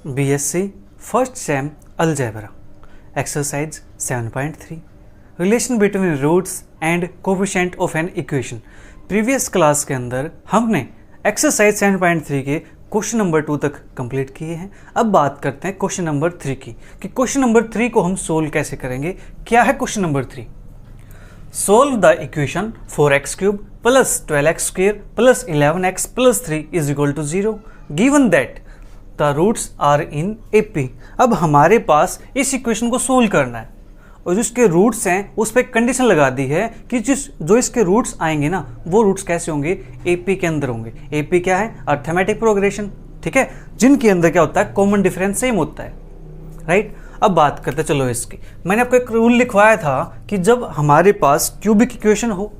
BSc first sem algebra exercise 7.3 relation between roots and coefficient of an equation. Previous class के अंदर हमने exercise 7.3 के question number 2 तक complete किए हैं। अब बात करते हैं क्वेश्चन नंबर 3 की कि क्वेश्चन नंबर 3 को हम सोल्व कैसे करेंगे। क्या है question number 3? Solve the equation 4x³ plus 12x² plus 11x plus 3 is equal to 0 given that the roots are in AP। अब हमारे पास इस इक्वेशन को सोल्व करना है और जो इसके रूट्स हैं उस पर कंडीशन लगा दी है कि जो इसके रूट्स आएंगे ना वो रूट्स कैसे होंगे, AP के अंदर होंगे। AP क्या है? अर्थमेटिक प्रोग्रेशन, ठीक है, जिनके अंदर क्या होता है, कॉमन डिफरेंस सेम होता है, राइट। अब बात करते चलो इसकी। मैंने आपको एक रूल लिखवाया था कि जब हमारे पास क्यूबिक इक्वेशन हो,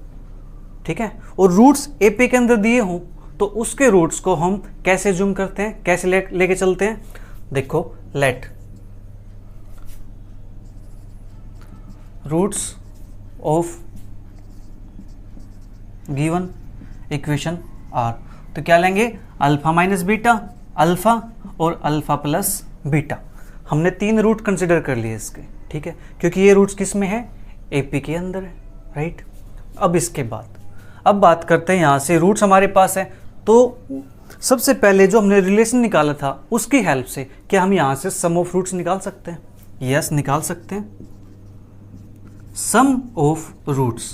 ठीक है, और रूट्स AP के अंदर दिए हों तो उसके रूट्स को हम कैसे जूम करते हैं, कैसे लेके चलते हैं। देखो, let roots of given equation are, तो क्या लेंगे, अल्फा माइनस बीटा, अल्फा और अल्फा प्लस बीटा। हमने 3 रूट कंसिडर कर लिए इसके, ठीक है, क्योंकि ये रूट्स किस में है, AP के अंदर है, राइट। अब इसके बाद अब बात करते हैं यहाँ से रूट्स हमारे पास है, तो सबसे पहले जो हमने रिलेशन निकाला था उसकी हेल्प से क्या हम यहाँ से सम ऑफ रूट्स निकाल सकते हैं? यस, निकाल सकते हैं। Sum of roots,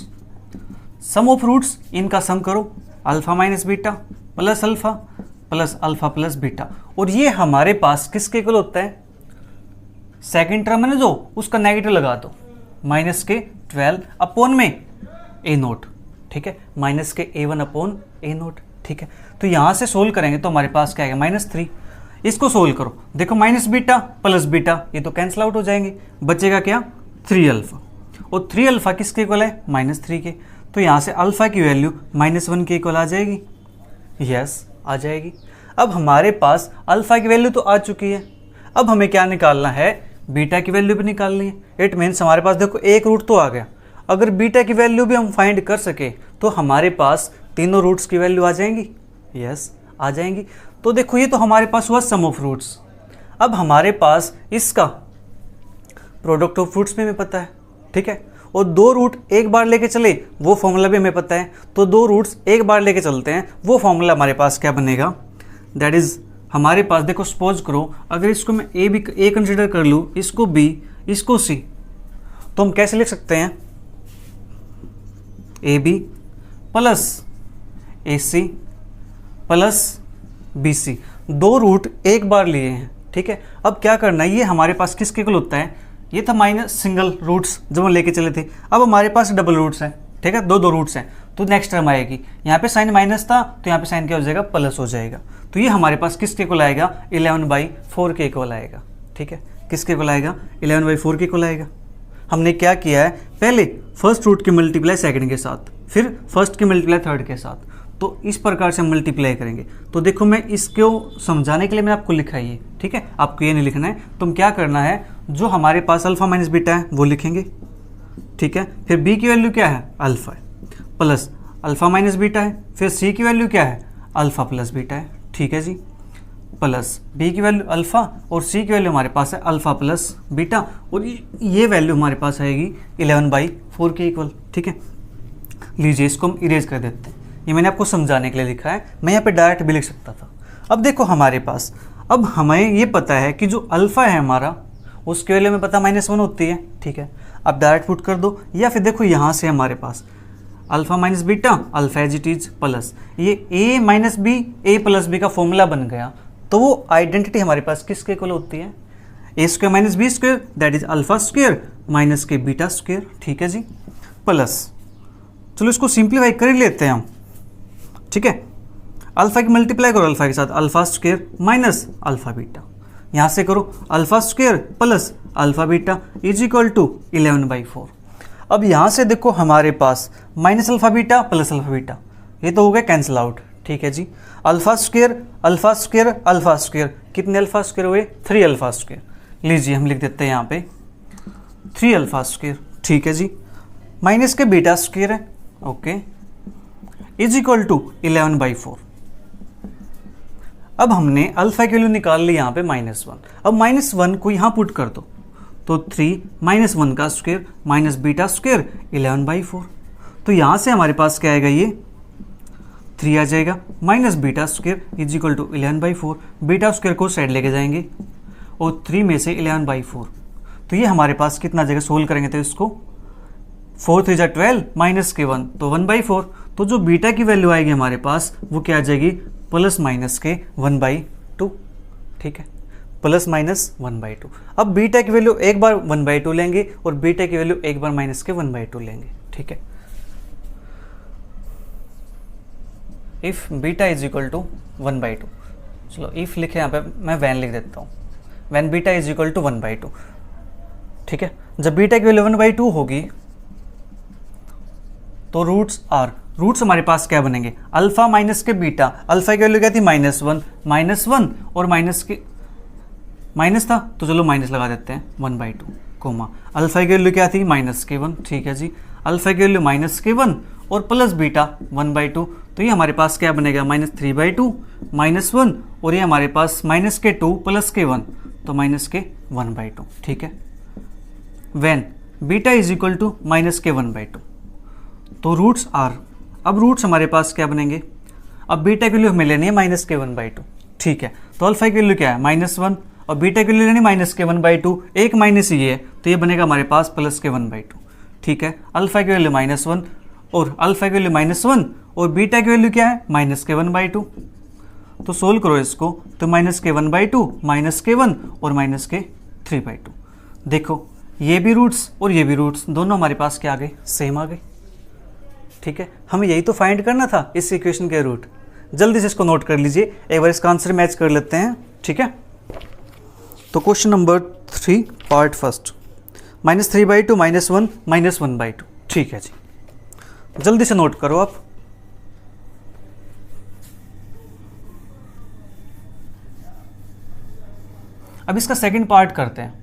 sum of roots इनका सम करो, alpha minus beta plus alpha plus beta, और ये हमारे पास किसके इक्वल होता है, सेकंड टर्म है ना जो, उसका नेगेटिव लगा दो, माइनस के 12 अपॉन में A0, ठीक है, माइनस के A1 अपॉन A0, ठीक है। तो यहाँ से सोल्व करेंगे तो हमारे पास क्या आएगा, -3। इसको सोल्व करो, देखो माइनस बीटा प्लस बीटा ये तो कैंसिल आउट हो जाएंगे, बचेगा क्या, 3 अल्फा, और 3 अल्फा किसके इक्वल है, -3 के। तो यहाँ से अल्फा की वैल्यू -1 के इक्वल आ जाएगी, यस आ जाएगी। अब हमारे पास अल्फा की वैल्यू तो आ चुकी है, अब हमें क्या निकालना है, बीटा की वैल्यू भी निकालनी है। इट मीन्स हमारे पास देखो एक रूट तो आ गया, अगर बीटा की वैल्यू भी हम फाइंड कर सके तो हमारे पास तीनों रूट्स की वैल्यू आ जाएंगी, यस आ जाएंगी। तो देखो ये तो हमारे पास हुआ सम ऑफ रूट्स। अब हमारे पास इसका प्रोडक्ट ऑफ रूट्स भी हमें पता है, ठीक है, और 2 रूट एक बार लेके चले वो फॉर्मूला भी हमें पता है, तो 2 रूट्स एक बार लेके चलते हैं, वो फॉर्मूला हमारे पास क्या बनेगा, दैट इज हमारे पास देखो सपोज करो अगर इसको मैं ए कंसिडर कर लूँ, इसको B, इसको C, तो हम कैसे लिख सकते हैं, AB plus AC plus BC। 2 root एक बार लिए हैं, ठीक है। अब क्या करना है, ये हमारे पास किसके इक्वल होता है, ये था माइनस सिंगल रूट्स जब हम लेके चले थे, अब हमारे पास डबल रूट्स हैं, ठीक है, 2 रूट्स हैं, तो नेक्स्ट टर्म आएगी, यहाँ पे साइन माइनस था तो यहाँ पे साइन क्या हो जाएगा, प्लस हो जाएगा। तो ये हमारे पास किसके इक्वल आएगा, 11/4 के इक्वल आएगा, ठीक है, किसके इक्वल आएगा, 11/4 के इक्वल आएगा। हमने क्या किया है, पहले फर्स्ट रूट की मल्टीप्लाई सेकंड के साथ, फिर फर्स्ट की मल्टीप्लाई थर्ड के साथ, तो इस प्रकार से हम मल्टीप्लाई करेंगे। तो देखो मैं इसको समझाने के लिए मैंने आपको लिखा है ये, ठीक है, आपको ये नहीं लिखना है। तुम क्या करना है, जो हमारे पास अल्फा माइनस बीटा है वो लिखेंगे, ठीक है, फिर B की वैल्यू क्या है, अल्फा है, प्लस अल्फा माइनस बीटा है, फिर C की वैल्यू क्या है, अल्फा प्लस बीटा है, ठीक है जी, प्लस B की वैल्यू अल्फा और C की वैल्यू हमारे पास है अल्फा प्लस बीटा, और ये वैल्यू हमारे पास आएगी 11/4 के इक्वल, ठीक है। लीजिए इसको हम इरेज कर देते हैं, ये मैंने आपको समझाने के लिए लिखा है, मैं यहाँ पे डायरेक्ट भी लिख सकता था। अब देखो हमारे पास, अब हमें ये पता है कि जो अल्फा है हमारा उसकी वैल्यू हमें पता -1 होती है, ठीक है। अब डायरेक्ट पुट कर दो, या फिर देखो यहाँ से हमारे पास alpha minus beta alpha as it is plus ये A minus B A plus B का फॉर्मूला बन गया, तो वो आइडेंटिटी हमारे पास किसके इक्वल होती है, A² minus B² that is alpha square minus के बीटा स्क्वायर, ठीक है जी, प्लस चलो इसको सिंप्लीफाई कर लेते हैं हम, ठीक है, अल्फा की मल्टीप्लाई करो अल्फा के साथ, alpha square minus alpha beta, यहाँ से करो alpha square plus alpha beta is equal to 11/4। अब यहाँ से देखो हमारे पास minus alpha beta plus alpha beta ये तो हो गया कैंसिल आउट, ठीक है जी, alpha square alpha square alpha square, कितने अल्फा स्क्वायर हुए, 3 अल्फा स्क्वायर। लीजिए हम लिख देते हैं यहाँ पे 3 अल्फा स्क्वायर, ठीक है जी, माइनस के बीटा स्क्वायर है, ओके, इज इक्वल टू 11/4। अब हमने अल्फा की वैल्यू निकाल ली यहाँ पे -1। अब -1 को यहाँ पुट कर दो तो 3 -1 का स्क्वायर माइनस बीटा स्क्वायर 11/4। तो यहाँ से हमारे पास क्या आएगा, ये 3 आ जाएगा minus beta square is equal to 11/4। Beta square को साइड लेके जाएंगे और 3 में से 11/4, तो ये हमारे पास कितना आ जाएगा, सोल्व करेंगे तो इसको 4 3 12 माइनस के 1 तो 1/4। तो जो बीटा की वैल्यू आएगी हमारे पास वो क्या आ जाएगी, प्लस माइनस के 1/2। ठीक है, प्लस माइनस 1/2। अब बीटा की वैल्यू एक बार 1/2 लेंगे और बीटा की वैल्यू एक बार माइनस के 1/2 लेंगे। ठीक है, if beta is equal to 1/2, चलो इफ लिखे यहाँ पे, मैं वैन लिख देता हूँ, when beta is equal to 1/2। ठीक है, जब बीटा की वैल्यू 1/2 होगी तो रूट्स हमारे पास क्या बनेंगे, अल्फा माइनस के बीटा। अल्फा की वैल्यू क्या थी, -1 और माइनस था तो चलो माइनस लगा देते हैं 1/2 कोमा। अल्फा की वैल्यू क्या थी, -1। ठीक है जी, अल्फा की वैल्यू -1 और प्लस बीटा 1/2, तो ये हमारे पास क्या बनेगा, -3/2 -1 और ये हमारे पास -2 प्लस के 1 तो -1/2। ठीक है, when beta is equal to -1/2 तो रूट्स आर, अब रूट्स हमारे पास क्या बनेंगे, अब बीटा की वैल्यू हमें लेनी है -1/2। ठीक है, तो अल्फा की वैल्यू क्या है, -1 और बीटा की वैल्यू लेनी -1/2, एक माइनस ही है तो ये बनेगा हमारे पास +1/2। ठीक है, अल्फा की वैल्यू -1 और अल्फा की वैल्यू -1 और बीटा की वैल्यू क्या है, -1/2। तो सोल्व करो इसको तो -1/2 -1 और -3/2। देखो ये भी रूट्स और ये भी रूट्स दोनों हमारे पास क्या आ गए, सेम आ गए। ठीक है, हमें यही तो फाइंड करना था इस इक्वेशन के रूट। जल्दी से इसको नोट कर लीजिए, एक बार इसका आंसर मैच कर लेते हैं। ठीक है, तो क्वेश्चन नंबर 3 पार्ट फर्स्ट, -3/2 -1 -1/2। ठीक है जी, जल्दी से नोट करो आप। अब इसका सेकंड पार्ट करते हैं।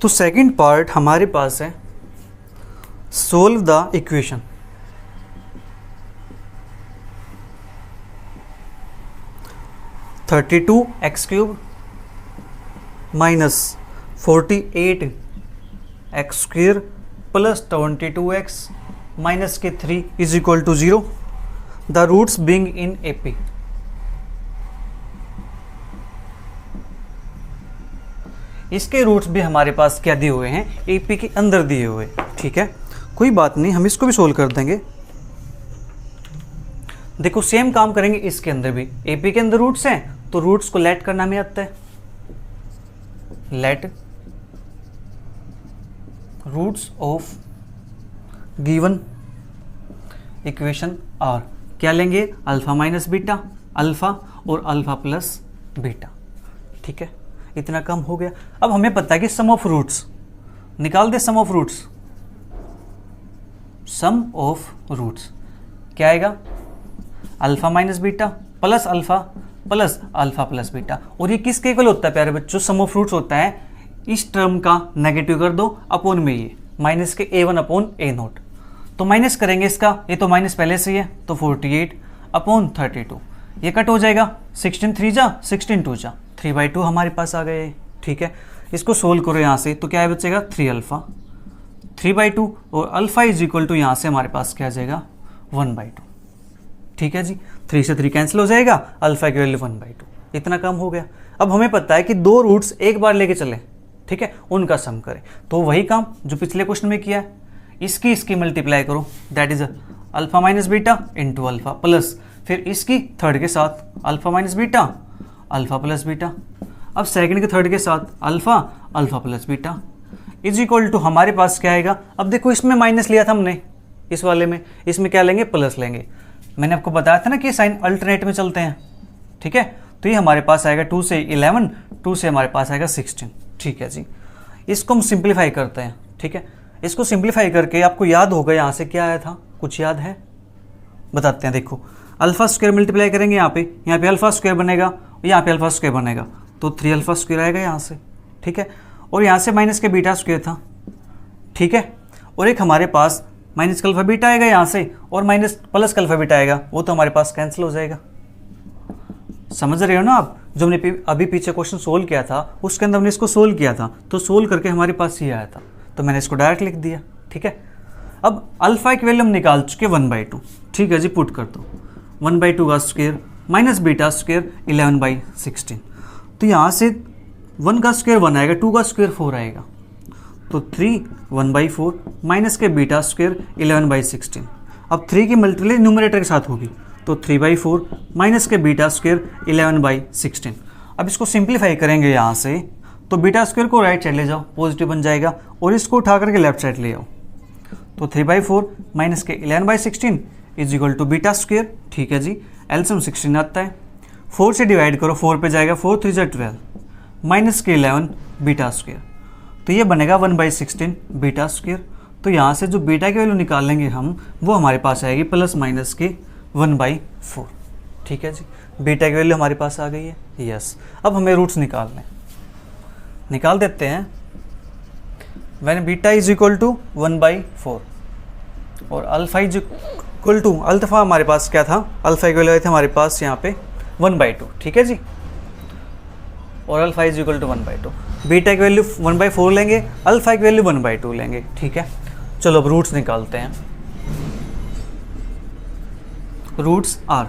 तो सेकंड पार्ट हमारे पास है solve the equation. (32x³ -48x² + 22x - 3 = 0, the roots being in AP। इसके रूट्स भी हमारे पास क्या दिए हुए हैं, AP के अंदर दिए हुए। ठीक है, कोई बात नहीं, हम इसको भी सोल्व कर देंगे। देखो सेम काम करेंगे इसके अंदर भी, AP के अंदर रूट्स हैं तो रूट्स को लेट करना हमें आता है। Let roots of given equation are, क्या लेंगे, अल्फा माइनस बीटा, अल्फा और अल्फा प्लस बीटा। ठीक है, इतना कम हो गया। अब हमें पता है कि सम ऑफ रूट्स निकाल दे, sum of roots, sum of roots क्या आएगा, alpha minus beta plus alpha plus beta. और ये किसके इक्वल होता है प्यारे बच्चों, सम ऑफ रूट्स होता है इस टर्म का नेगेटिव कर दो अपॉन में ये माइनस के A1/A0। तो माइनस करेंगे इसका, ये तो माइनस पहले से ही है तो 48/32, ये कट हो जाएगा, 16 3 जा 16 2 जा 3/2 हमारे पास आ गए। ठीक है, इसको सोल्व करो यहाँ से तो क्या है बचेगा, 3 अल्फा 3/2 और अल्फा इज इक्वल टू यहाँ से हमारे पास क्या आ जाएगा, 1/2। ठीक है जी, 3 से 3 कैंसिल हो जाएगा, अल्फा की वैल्यू 1/2, इतना कम हो गया। अब हमें पता है कि दो रूट्स एक बार लेके चले, ठीक है, उनका सम करें। तो वही काम जो पिछले क्वेश्चन में किया है, इसकी मल्टीप्लाई करो, that is alpha minus beta into alpha plus, फिर इसकी थर्ड के साथ alpha minus beta alpha plus beta, अब सेकंड के थर्ड के साथ alpha alpha plus beta is equal to हमारे पास क्या आएगा। अब देखो इसमें माइनस लिया था हमने, इस वाले में, इसमें क्या लेंगे, प्लस लेंगे। मैंने आपको बताया था ना कि साइन अल्टरनेट में चलते हैं। ठीक है, तो ये हमारे पास आएगा 2 से 11, 2 से हमारे पास आएगा 16। ठीक है जी, इसको हम सिंप्लीफाई करते हैं। ठीक है, इसको सिंप्लीफाई करके आपको याद होगा यहाँ से क्या आया था, कुछ याद है, बताते हैं। देखो अल्फा स्क्वायर मल्टीप्लाई करेंगे यहाँ पे अल्फा स्क्वायर बनेगा, यहाँ पे अल्फा स्क्वायर बनेगा, तो 3 अल्फा स्क्वायर आएगा यहाँ से, ठीक है। और यहाँ से माइनस के बीटा स्क्वायर था, ठीक है। और एक हमारे पास माइनस का अल्फा बीटा आएगा यहाँ से, और माइनस प्लस का अल्फा बीटा आएगा, वो तो हमारे पास कैंसिल हो जाएगा। समझ रहे हो ना आप? जो हमने अभी पीछे क्वेश्चन सोल्व किया था उसके अंदर हमने इसको सोल्व किया था, तो सोल्व करके हमारे पास ये आया था, तो मैंने इसको डायरेक्ट लिख दिया, ठीक है। अब अल्फा की वैल्यू हम निकाल चुके 1/2, ठीक है जी। पुट कर दो 1/2 का स्क्वायर माइनस बीटा स्क्वायर 11/16, तो यहाँ से 1 का स्क्वायर 1 आएगा, 2 का स्क्वायर 4 आएगा, तो 3 1/4 माइनस के बीटा स्क्वायर 11/16। अब 3 की मल्टीप्लाई न्यूमरेटर के साथ होगी, तो 3/4 माइनस के बीटा स्क्वायर 11/16। अब इसको सिंप्लीफाई करेंगे यहाँ से, तो बीटा स्क्वायर को राइट साइड ले जाओ, पॉजिटिव बन जाएगा, और इसको उठा करके लेफ्ट साइड ले आओ, तो 3/4 माइनस के 11/16 is equal to beta square, ठीक है जी। एलसीएम 16 आता है, 4 से डिवाइड करो, 4 पे जाएगा, 4 3 जा 12 माइनस के 11 बीटा स्क्वायर, तो ये बनेगा 1/16 बीटा स्क्वायर। तो यहाँ से जो बीटा की वैल्यू निकालेंगे हम, वो हमारे पास आएगी प्लस माइनस के 1/4, ठीक है जी। बीटा की वैल्यू हमारे पास आ गई है, यस। अब हमें रूट्स निकाल देते हैं। When beta is equal to 1/4 और alpha is equal to, alpha हमारे पास क्या था, अल्फा की वैल्यू आई थी हमारे पास यहाँ पे 1/2, ठीक है जी। और alpha is equal to 1/2, beta की वैल्यू 1/4 लेंगे, अल्फा की वैल्यू 1/2 लेंगे, ठीक है। चलो अब रूट्स निकालते हैं। रूट्स आर,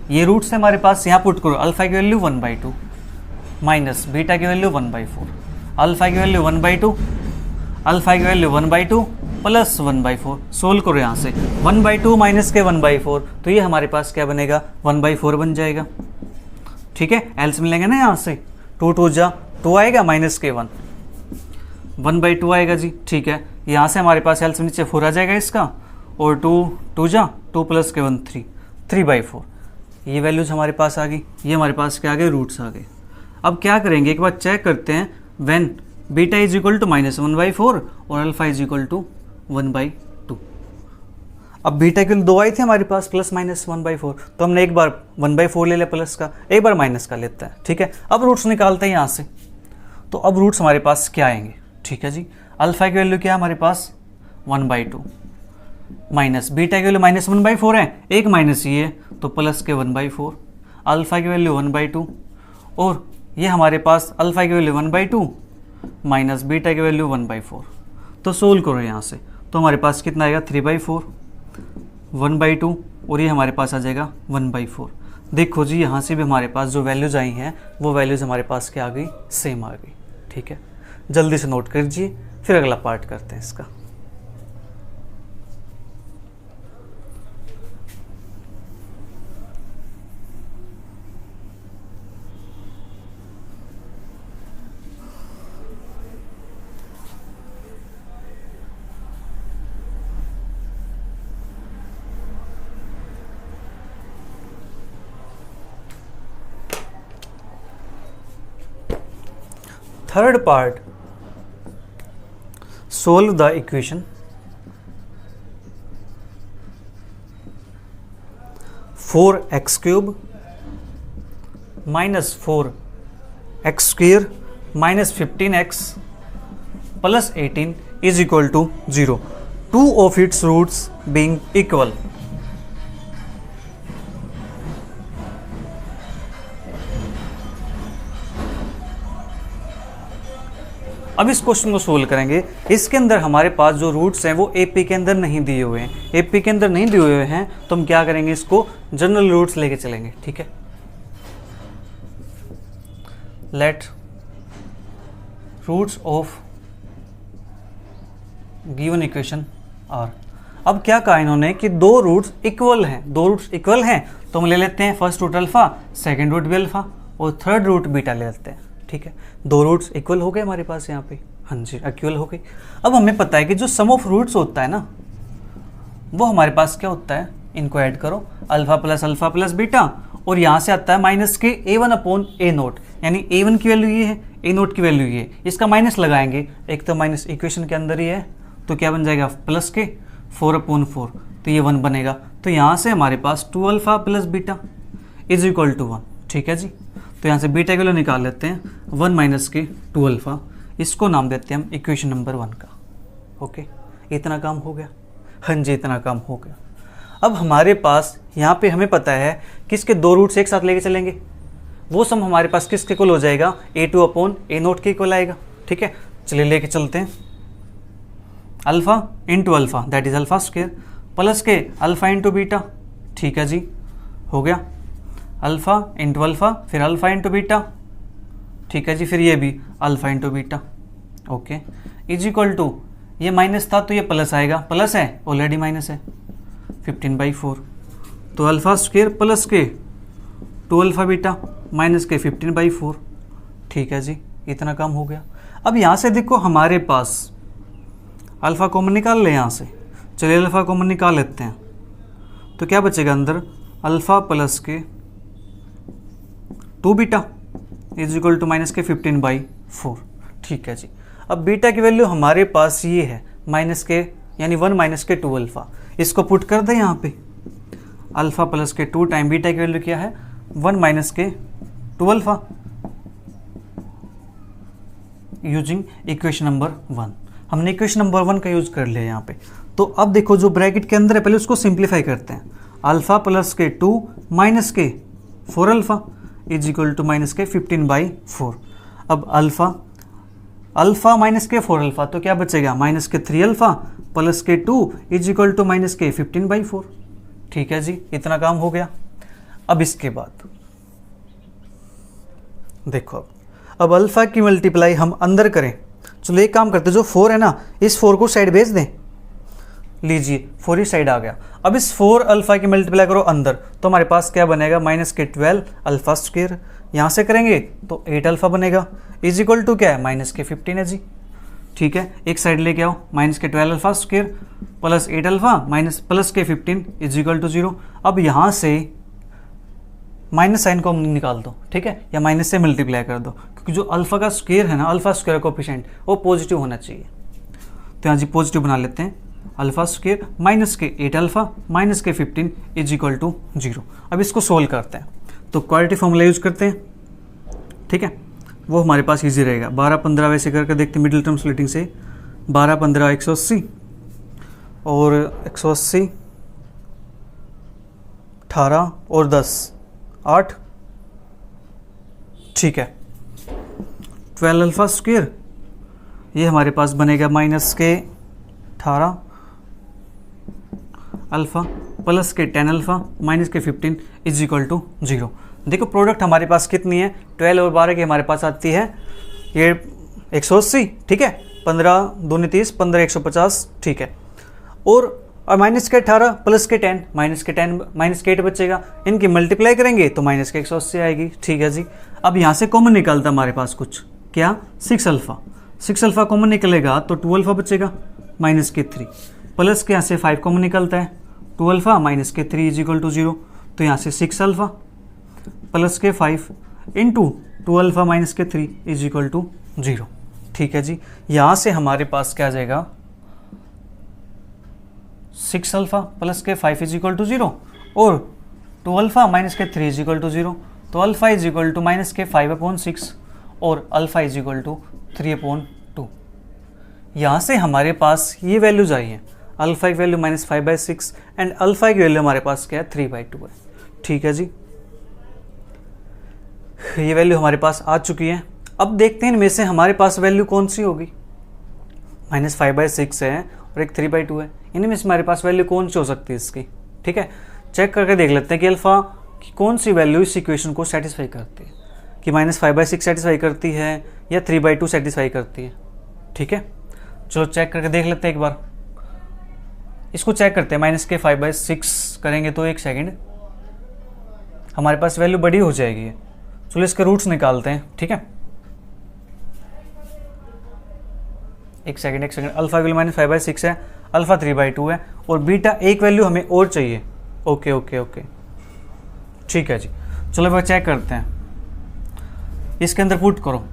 ये रूट्स है हमारे पास, यहाँ पुट करो, अल्फा की वैल्यू 1/2 माइनस बीटा की वैल्यू 1/4, अल्फा की वैल्यू 1/2, अल्फा की वैल्यू 1/2 प्लस 1/4। सोल्व करो यहाँ से, 1/2 माइनस के 1/4, तो ये हमारे पास क्या बनेगा, 1/4 बन जाएगा, ठीक है। एल्सियम लेंगे ना यहाँ से, 2 2 जा 2 आएगा, माइनस के 1 1/2 आएगा जी, ठीक है। यहाँ से हमारे पास एल्सियम नीचे 4 आ जाएगा इसका, और 2 2 जा 2 प्लस के 1 3/4। ये वैल्यूज हमारे पास आ गई, ये हमारे पास क्या आ गए, रूट्स आ गए। अब क्या करेंगे, एक बार चेक करते हैं, when beta is equal to -1/4 और अल्फा इज इक्वल टू 1/2। अब बीटा के 2 आई थी हमारे पास प्लस माइनस 1/4, तो हमने एक बार 1/4 ले लिया प्लस का, एक बार माइनस का लेता है, ठीक है। अब रूट्स निकालते हैं यहाँ से, तो अब रूट्स हमारे पास क्या आएंगे, ठीक है जी। अल्फा की वैल्यू क्या है हमारे पास 1/2 माइनस बीटा की वैल्यू -1/4 है, एक माइनस ये है, तो प्लस के 1/4, अल्फा की वैल्यू 1/2, और ये हमारे पास अल्फा की वैल्यू 1/2 माइनस बीटा की वैल्यू 1/4। तो सोल्व करो यहाँ से, तो हमारे पास कितना आएगा, 3/4 1/2, और ये हमारे पास आ जाएगा 1/4। देखो जी, यहाँ से भी हमारे पास जो वैल्यूज़ आई हैं वो वैल्यूज़ हमारे पास क्या आ गई, सेम आ गई, ठीक है। जल्दी से नोट कीजिए, फिर अगला पार्ट करते हैं इसका। Third part, solve the equation 4x cube minus 4x square minus 15x plus 18 is equal to 0, two of its roots being equal. अब इस क्वेश्चन को सोल्व करेंगे। इसके अंदर हमारे पास जो रूट्स हैं वो एपी के अंदर नहीं दिए हुए हैं, एपी के अंदर नहीं दिए हुए हैं, तो हम क्या करेंगे, इसको जनरल रूट्स लेके चलेंगे, ठीक है। Let roots of given equation are. अब क्या कहा इन्होंने कि दो रूट्स इक्वल हैं, दो रूट्स इक्वल हैं, तो हम ले लेते हैं first root alpha, second root भी अल्फा, और थर्ड रूट बीटा ले लेते हैं, ठीक है। दो रूट्स इक्वल हो गए हमारे पास यहाँ पे, हाँ जी इक्वल हो गई। अब हमें पता है कि जो सम ऑफ रूट्स होता है ना, वो हमारे पास क्या होता है, इनको ऐड करो, अल्फा प्लस बीटा, और यहाँ से आता है माइनस के a1/a0, यानी a1 की वैल्यू ये है, a0 की वैल्यू ये है, इसका माइनस लगाएंगे, एक तो माइनस इक्वेशन के अंदर ही है, तो क्या बन जाएगा प्लस के 4/4, तो ये 1 बनेगा। तो यहाँ से हमारे पास 2 alpha plus beta is equal to 1, ठीक है जी। तो यहाँ से बीटा की वैल्यू निकाल लेते हैं 1 माइनस के 2 अल्फ़ा, इसको नाम देते हैं हम इक्वेशन नंबर 1 का। ओके, इतना काम हो गया। हाँ जी, इतना काम हो गया। अब हमारे पास यहाँ पे हमें पता है किसके दो रूट्स एक साथ लेके चलेंगे, वो सम हमारे पास किसके इक्वल हो जाएगा, a2 अपॉन a0 के इक्वल आएगा, ठीक है। चलिए लेके चलते हैं। Alpha into alpha that is alpha square plus के अल्फ़ा इंटू बीटा, ठीक है जी, हो गया। अल्फ़ा इंटू अल्फ़ा फिर अल्फ़ा इंटू बीटा, ठीक है जी, फिर ये भी alpha into beta, okay, is equal to, ये माइनस था तो ये प्लस आएगा, प्लस है ऑलरेडी माइनस है, 15/4। तो अल्फ़ा स्क्वायर प्लस के 2 अल्फ़ा बीटा माइनस के 15/4, ठीक है जी, इतना काम हो गया। अब यहाँ से देखो हमारे पास अल्फ़ा कॉमन निकाल ले यहाँ से, चलिए अल्फ़ा कॉमन निकाल लेते हैं, तो क्या बचेगा अंदर, अल्फ़ा प्लस के 2 beta is equal to minus के 15/4, ठीक है जी। अब बीटा की वैल्यू हमारे पास ये है माइनस के, यानी 1 माइनस के 2 अल्फ़ा, इसको पुट कर दें यहाँ पे, अल्फ़ा प्लस के 2 टाइम बीटा की वैल्यू क्या है, 1 माइनस के 2 अल्फ़ा, यूजिंग इक्वेशन नंबर 1। हमने इक्वेशन नंबर 1 का यूज कर लिया यहाँ पे। तो अब देखो जो ब्रैकेट के अंदर है पहले उसको सिंप्लीफाई करते हैं, अल्फ़ा प्लस के 2 माइनस के 4 alpha is equal to minus के 15/4। अब अल्फ़ा माइनस के 4 अल्फ़ा तो क्या बचेगा, माइनस के 3 अल्फ़ा प्लस के 2 इज इक्वल टू माइनस के 15/4, ठीक है जी, इतना काम हो गया। अब इसके बाद देखो, अब अल्फ़ा की मल्टीप्लाई हम अंदर करें, चलो एक काम करते, जो 4 है ना, इस 4 को साइड भेज दें, लीजिए 4 ही साइड आ गया। अब इस 4 अल्फ़ा की मल्टीप्लाई करो अंदर, तो हमारे पास क्या बनेगा, माइनस के 12 अल्फ़ा स्क्वायर, यहाँ से करेंगे तो 8 अल्फ़ा बनेगा, इज इक्वल टू क्या है, माइनस के 15 है जी, ठीक है। एक साइड लेके आओ, माइनस के 12 alpha square plus 8 alpha minus plus के 15 इज इक्वल टू 0। अब यहाँ से माइनस साइन को निकाल दो, ठीक है, या माइनस से मल्टीप्लाई कर दो, क्योंकि जो अल्फ़ा का स्क्वायर है ना, अल्फ़ा स्क्वायर कोएफिशिएंट वो पॉजिटिव होना चाहिए, तो यहाँ जी पॉजिटिव बना लेते हैं, अल्फ़ा स्क्वायर माइनस के 8 अल्फ़ा माइनस के 15 इज इक्वल टू 0। अब इसको सोल्व करते हैं, तो क्वाड्रेटिक फॉर्मूला यूज करते हैं, ठीक है, वो हमारे पास इजी रहेगा। 12-15 वैसे करके देखते हैं, मिडिल टर्म स्प्लिटिंग से 12-15 180 और 180 18 और 10 8, ठीक है। 12 अल्फ़ा स्क्वायर ये हमारे पास बनेगा माइनस के 18 अल्फ़ा प्लस के 10 अल्फ़ा माइनस के 15 इज इक्वल टू 0। देखो प्रोडक्ट हमारे पास कितनी है, 12 और 12 की हमारे पास आती है ये 180, ठीक है, 15 दूनी 30, 15 150, ठीक है, और माइनस के 18 प्लस के 10 माइनस के 10 माइनस के 8 बचेगा, इनकी मल्टीप्लाई करेंगे तो माइनस के 180 आएगी, ठीक है जी। अब यहाँ से कॉमन निकलता हमारे पास कुछ, क्या, 6 अल्फ़ा, 6 अल्फ़ा कॉमन निकलेगा तो 2 अल्फ़ा बचेगा माइनस के 3, प्लस के यहाँ से 5 कॉमन निकलता है, 2 अल्फ़ा माइनस के 3 इज इक्वल टू 0, तो यहाँ से 6 अल्फ़ा प्लस के 5 इंटू 2 अल्फ़ा माइनस के 3 इज इक्वल टू 0, ठीक है जी। यहाँ से हमारे पास क्या आ जाएगा, 6 अल्फ़ा प्लस के 5 इज इक्वल टू 0 और 2 अल्फ़ा माइनस के 3 इज इक्वल टू 0, तो alpha is equal to minus के 5/6 और अल्फ़ा इज इक्वल टू 3/2। यहाँ से हमारे पास ये वैल्यूज आई हैं, अल्फ़ा की वैल्यू -5/6 एंड अल्फ़ा की वैल्यू हमारे पास क्या है, 3/2 है, ठीक है जी। ये वैल्यू हमारे पास आ चुकी है। अब देखते हैं इनमें से हमारे पास वैल्यू कौन सी होगी, -5/6 है और एक 3/2 है, इनमें से हमारे पास वैल्यू कौन सी हो सकती है इसकी, ठीक है। चेक करके देख लेते हैं कि अल्फ़ा की कौन सी वैल्यू इस इक्वेशन को सेटिस्फाई करती है, कि -5/6 सेटिस्फाई करती है या 3/2 सेटिस्फाई करती है, ठीक है। चलो चेक करके देख लेते हैं एक बार, इसको चेक करते हैं, -5/6 करेंगे तो एक सेकेंड हमारे पास वैल्यू बड़ी हो जाएगी। चलो इसके रूट्स निकालते हैं, ठीक है, एक सेकेंड अल्फ़ा की वैल्यू -5/6 है, अल्फ़ा 3/2 है और बीटा एक वैल्यू हमें और चाहिए, ओके ओके ओके, ठीक है जी। चलो वह चेक करते हैं, इसके अंदर पुट करो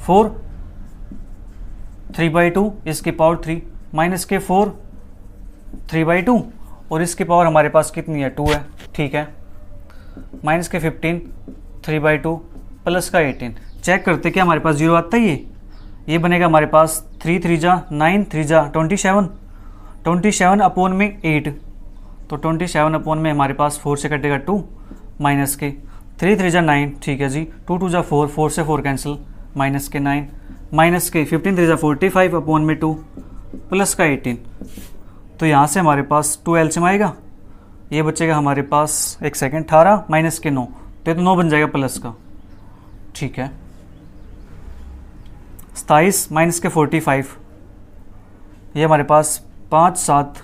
4 3/2 इसकी पावर 3 माइनस के 4 3/2 और इसकी पावर हमारे पास कितनी है 2 है, ठीक है। माइनस के 15 3/2 प्लस का 18, चेक करते क्या हमारे पास 0 आता है। ये बनेगा हमारे पास 3 3 जा 9 3 जा 27, 27 अपॉन में 8, तो 27 अपॉन में हमारे पास 4 से कटेगा 2, माइनस के 3 3 जा 9, ठीक है जी, 2 2 जा 4, 4 से 4 कैंसिल, माइनस के 9, माइनस के 15 3 जा 45 अपॉन में 2 प्लस का 18, तो यहाँ से हमारे पास 2 एलसीएम आएगा, ये बचेगा हमारे पास, एक सेकेंड, 18 माइनस के 9, तो ये तो 9 बन जाएगा प्लस का, ठीक है। 27 माइनस के 45, ये हमारे पास 5 7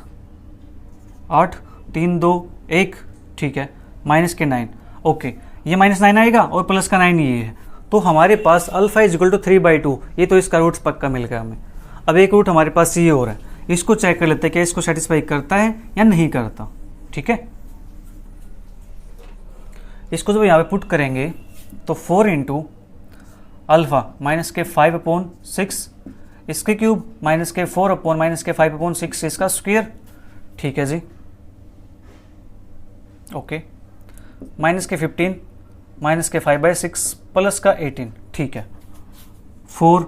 8 3 2 1, ठीक है, माइनस के 9, ओके, ये माइनस 9 आएगा और प्लस का 9 ये है, तो हमारे पास अल्फा इज इक्वल टू 3/2, ये तो इसका रूट पक्का मिल गया हमें। अब एक रूट हमारे पास ये और है, इसको चेक कर लेते हैं कि इसको सेटिस्फाई करता है या नहीं करता, ठीक है। इसको जब यहाँ पे पुट करेंगे तो 4 इंटू अल्फा माइनस के 5/6, इसके क्यूब माइनस के 4 अपॉन माइनस के 5/6, इसका स्क्वायर, ठीक है जी, ओके, माइनस के 15 माइनस के 5/6 प्लस का 18, ठीक है। 4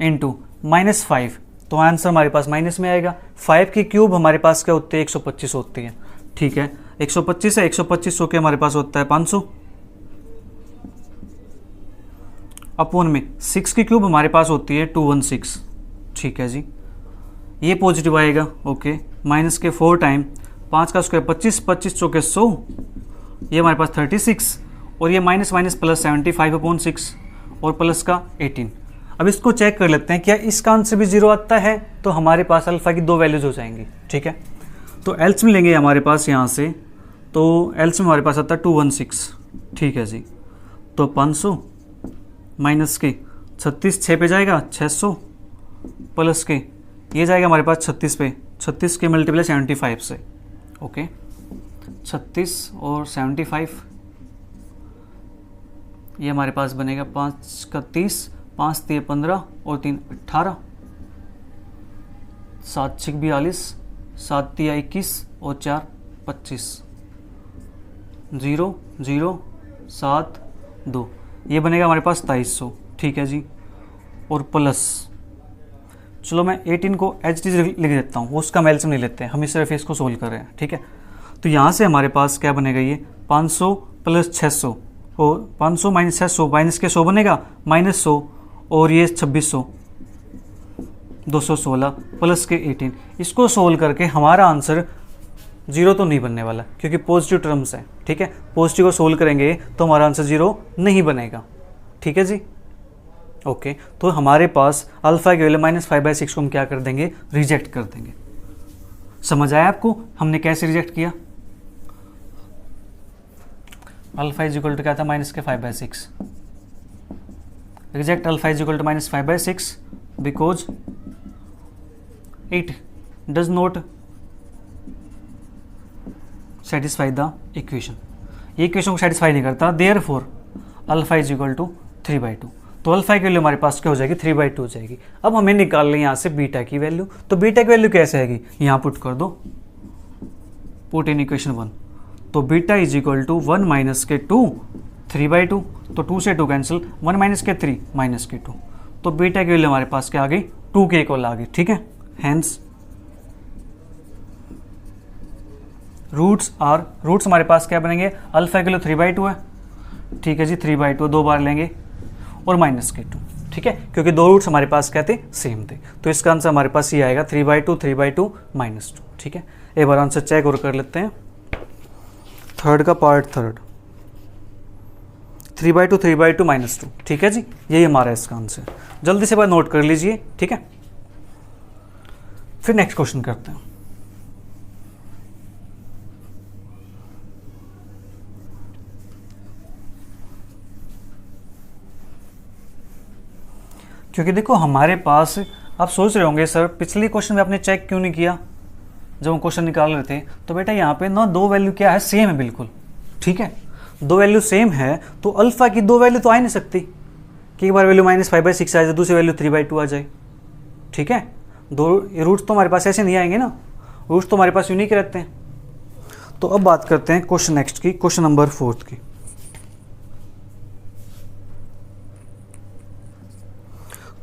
इंटू माइनस 5, तो आंसर हमारे पास माइनस में आएगा। 5 की क्यूब हमारे पास क्या होती है 125 होती है, ठीक है, 125 है, 125 के हमारे पास होता है 500 अपॉन में 6 की क्यूब हमारे पास होती है 216, ठीक है जी, ये पॉजिटिव आएगा, ओके, माइनस के 4 टाइम 5 का स्क्वायर 25, 25 चौके 100, ये हमारे पास 36, और ये माइनस माइनस प्लस 75/6 और प्लस का 18। अब इसको चेक कर लेते हैं क्या इसका आंसर भी 0 आता है, तो हमारे पास अल्फा की 2 वैल्यूज हो जाएंगी, ठीक है। तो एल्सियम लेंगे हमारे पास यहाँ से, तो एल्सियम हमारे पास आता है 216, ठीक है जी, तो 500 माइनस के 36 6 पे जाएगा 600 प्लस के ये जाएगा हमारे पास 36 पे, 36 के मल्टीप्लाई 75 से, ओके, 36 और 75, ये हमारे पास बनेगा 5 का 30, 5 3 15 और 3 18, 7 6 42, 7 3 21 और 4 25, 0 0 7 2, ये बनेगा हमारे पास 2300, ठीक है जी, और प्लस, चलो मैं 18 को एच डी लिख देता हूँ, उसका एल्सियम नहीं लेते हैं, हम सिर्फ इसको सोल्व कर रहे हैं, ठीक है। तो यहाँ से हमारे पास क्या बनेगा, ये 500 प्लस 600 और 500 माइनस 600, माइनस के 100 बनेगा -100 और ये 2600, 216 प्लस के 18, इसको सोल्व करके हमारा आंसर 0 तो नहीं बनने वाला क्योंकि पॉजिटिव टर्म्स है, ठीक है। पॉजिटिव को सोल्व करेंगे तो हमारा आंसर 0 नहीं बनेगा, ठीक है जी, ओके। तो हमारे पास अल्फा की वैल्यू -5/6 को हम क्या कर देंगे, रिजेक्ट कर देंगे। समझ आया आपको हमने कैसे रिजेक्ट किया। अल्फा इज इक्वल टू क्या था, -5/6, reject alpha is equal to -5/6 because it does not satisfy the equation, ये इक्वेशन को सेटिस्फाई नहीं करता, therefore alpha is equal to 3/2, तो अल्फा की वैल्यू हमारे पास क्या हो जाएगी 3/2 हो जाएगी। अब हमें निकाल लें यहाँ से बीटा की वैल्यू, तो बीटा की वैल्यू कैसे आएगी, यहाँ पुट कर दो, पुट इन इक्वेशन 1, तो beta is equal to 1 minus के 2 3/2, तो 2 से 2 कैंसिल, 1 माइनस के 3 माइनस के 2, तो बीटा की वैल्यू हमारे पास क्या आ गई 2 के इक्वल आ गई, ठीक है। हेंस रूट्स हमारे पास क्या बनेंगे, अल्फा की वैल्यू 3/2 है, ठीक है जी, 3/2 2 बार लेंगे और माइनस के 2, ठीक है, क्योंकि 2 रूट्स हमारे पास क्या थे, सेम थे, तो इसका आंसर हमारे पास ये आएगा 3/2 3/2 -2, ठीक है। एक बार आंसर चेक और कर लेते हैं, थर्ड का पार्ट, 3/2 3/2 -2, ठीक है जी, यही हमारा इसका आंसर। जल्दी से बार नोट कर लीजिए, ठीक है। फिर नेक्स्ट क्वेश्चन करते हैं। क्योंकि देखो हमारे पास, आप सोच रहे होंगे सर पिछले क्वेश्चन में आपने चेक क्यों नहीं किया जब हम क्वेश्चन निकाल रहे थे, तो बेटा यहाँ पे ना 2 वैल्यू क्या है, सेम है बिल्कुल, ठीक है। 2 वैल्यू सेम है तो अल्फा की 2 वैल्यू तो आ नहीं सकती कि एक बार वैल्यू -5/6 आ जाए, दूसरी वैल्यू 3/2 आ जाए, ठीक है। 2 रूट्स तो हमारे पास ऐसे नहीं आएंगे ना, रूट्स तो हमारे पास यूनिक रहते हैं, तो अब बात करते हैं क्वेश्चन नेक्स्ट की, क्वेश्चन नंबर 4 की।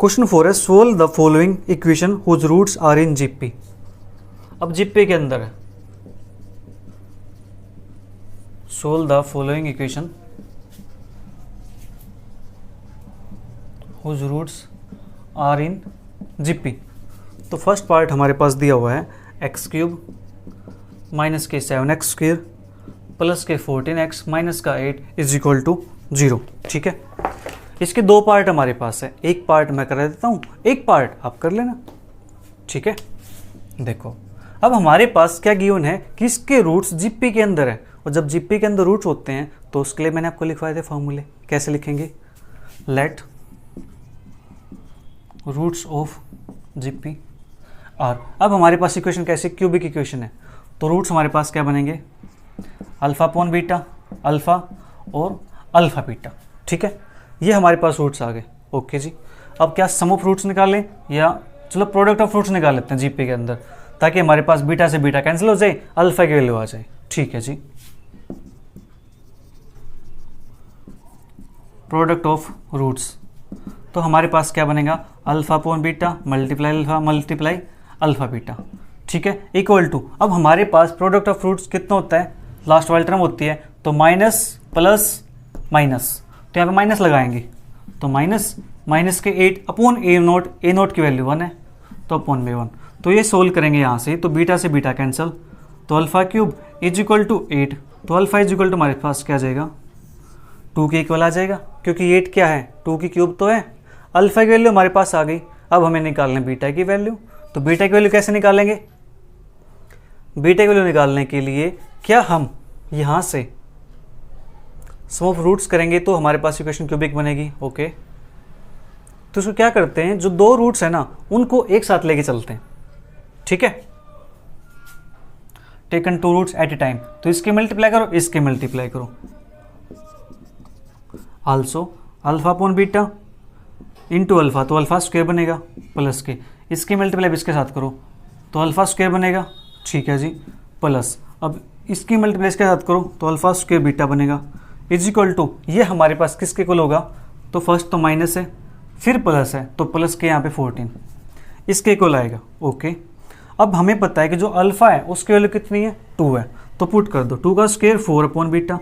क्वेश्चन 4 है solve the following equation whose roots are in GP. अब जीपी के अंदर है, solve the following equation whose roots are in GP. तो फर्स्ट पार्ट हमारे पास दिया हुआ है एक्स क्यूब माइनस के 7x स्क्वायर प्लस के 14x माइनस का 8 इज इक्वल टू 0। ठीक है, इसके दो पार्ट हमारे पास है, एक पार्ट मैं कर देता हूँ, एक पार्ट आप कर लेना। ठीक है, देखो अब हमारे पास क्या गिवन है कि इसके रूट्स जीपी के अंदर है, और जब जीपी के अंदर रूट्स होते हैं तो उसके लिए मैंने आपको लिखवाए थे फॉर्मूले। कैसे लिखेंगे? Let roots of GP are. अब हमारे पास इक्वेशन कैसे, क्यूबिक इक्वेशन है, तो रूट्स हमारे पास क्या बनेंगे? अल्फा अपॉन बीटा, अल्फा और अल्फा बीटा। ठीक है, ये हमारे पास रूट्स आ गए। ओके जी, अब क्या सम ऑफ रूट्स निकालें या चलो प्रोडक्ट ऑफ रूट्स निकाल लेते हैं जीपी के अंदर, ताकि हमारे पास बीटा से बीटा कैंसिल हो जाए, अल्फा की वैल्यू आ जाए। ठीक है जी, प्रोडक्ट ऑफ रूट्स, तो हमारे पास क्या बनेगा? Alpha upon beta multiply alpha multiply alpha beta. ठीक है, इक्वल टू, अब हमारे पास प्रोडक्ट ऑफ रूट्स कितना होता है? लास्ट वाली टर्म होती है, तो माइनस प्लस माइनस, तो यहाँ पे माइनस लगाएंगे, तो माइनस माइनस के 8 अपॉन ए नोट की वैल्यू 1 है, तो अपॉन में 1। तो ये सोल्व करेंगे यहाँ से, तो बीटा से बीटा कैंसिल, तो alpha cube is equal to 8, तो अल्फा इज इक्वल टू हमारे पास क्या आ जाएगा? 2 के इक्वल आ जाएगा, क्योंकि 8 क्या है? 2 की क्यूब तो है। अल्फा की वैल्यू हमारे पास आ गई, अब हमें निकालना बीटा की वैल्यू, तो बीटा की वैल्यू कैसे निकालेंगे? बीटा की वैल्यू निकालने के लिए क्या हम यहाँ से सम ऑफ रूट्स करेंगे तो हमारे पास इक्वेशन क्यूबिक बनेगी। ओके, तो इसको क्या करते हैं, जो दो रूट्स है ना उनको एक साथ लेके चलते हैं। ठीक है, taken 2 roots at a time, तो इसके मल्टीप्लाई करो, इसके मल्टीप्लाई करो। Also alpha upon beta into alpha, तो अल्फा स्क्वायर बनेगा प्लस के, इसके मल्टीप्लाई इसके साथ करो तो अल्फा स्क्वायर बनेगा। ठीक है जी, प्लस अब इसकी मल्टीप्लाई इसके साथ करो तो अल्फा स्क्वायर बीटा बनेगा इज इक्वल टू, ये हमारे पास किसके इक्वल होगा? तो फर्स्ट तो माइनस है फिर प्लस है, तो प्लस के यहाँ पे 14 इसके इक्वल आएगा। ओके, अब हमें पता है कि जो अल्फा है उसकी वैल्यू कितनी है? 2 है, तो पुट कर दो 2 का square 4 upon beta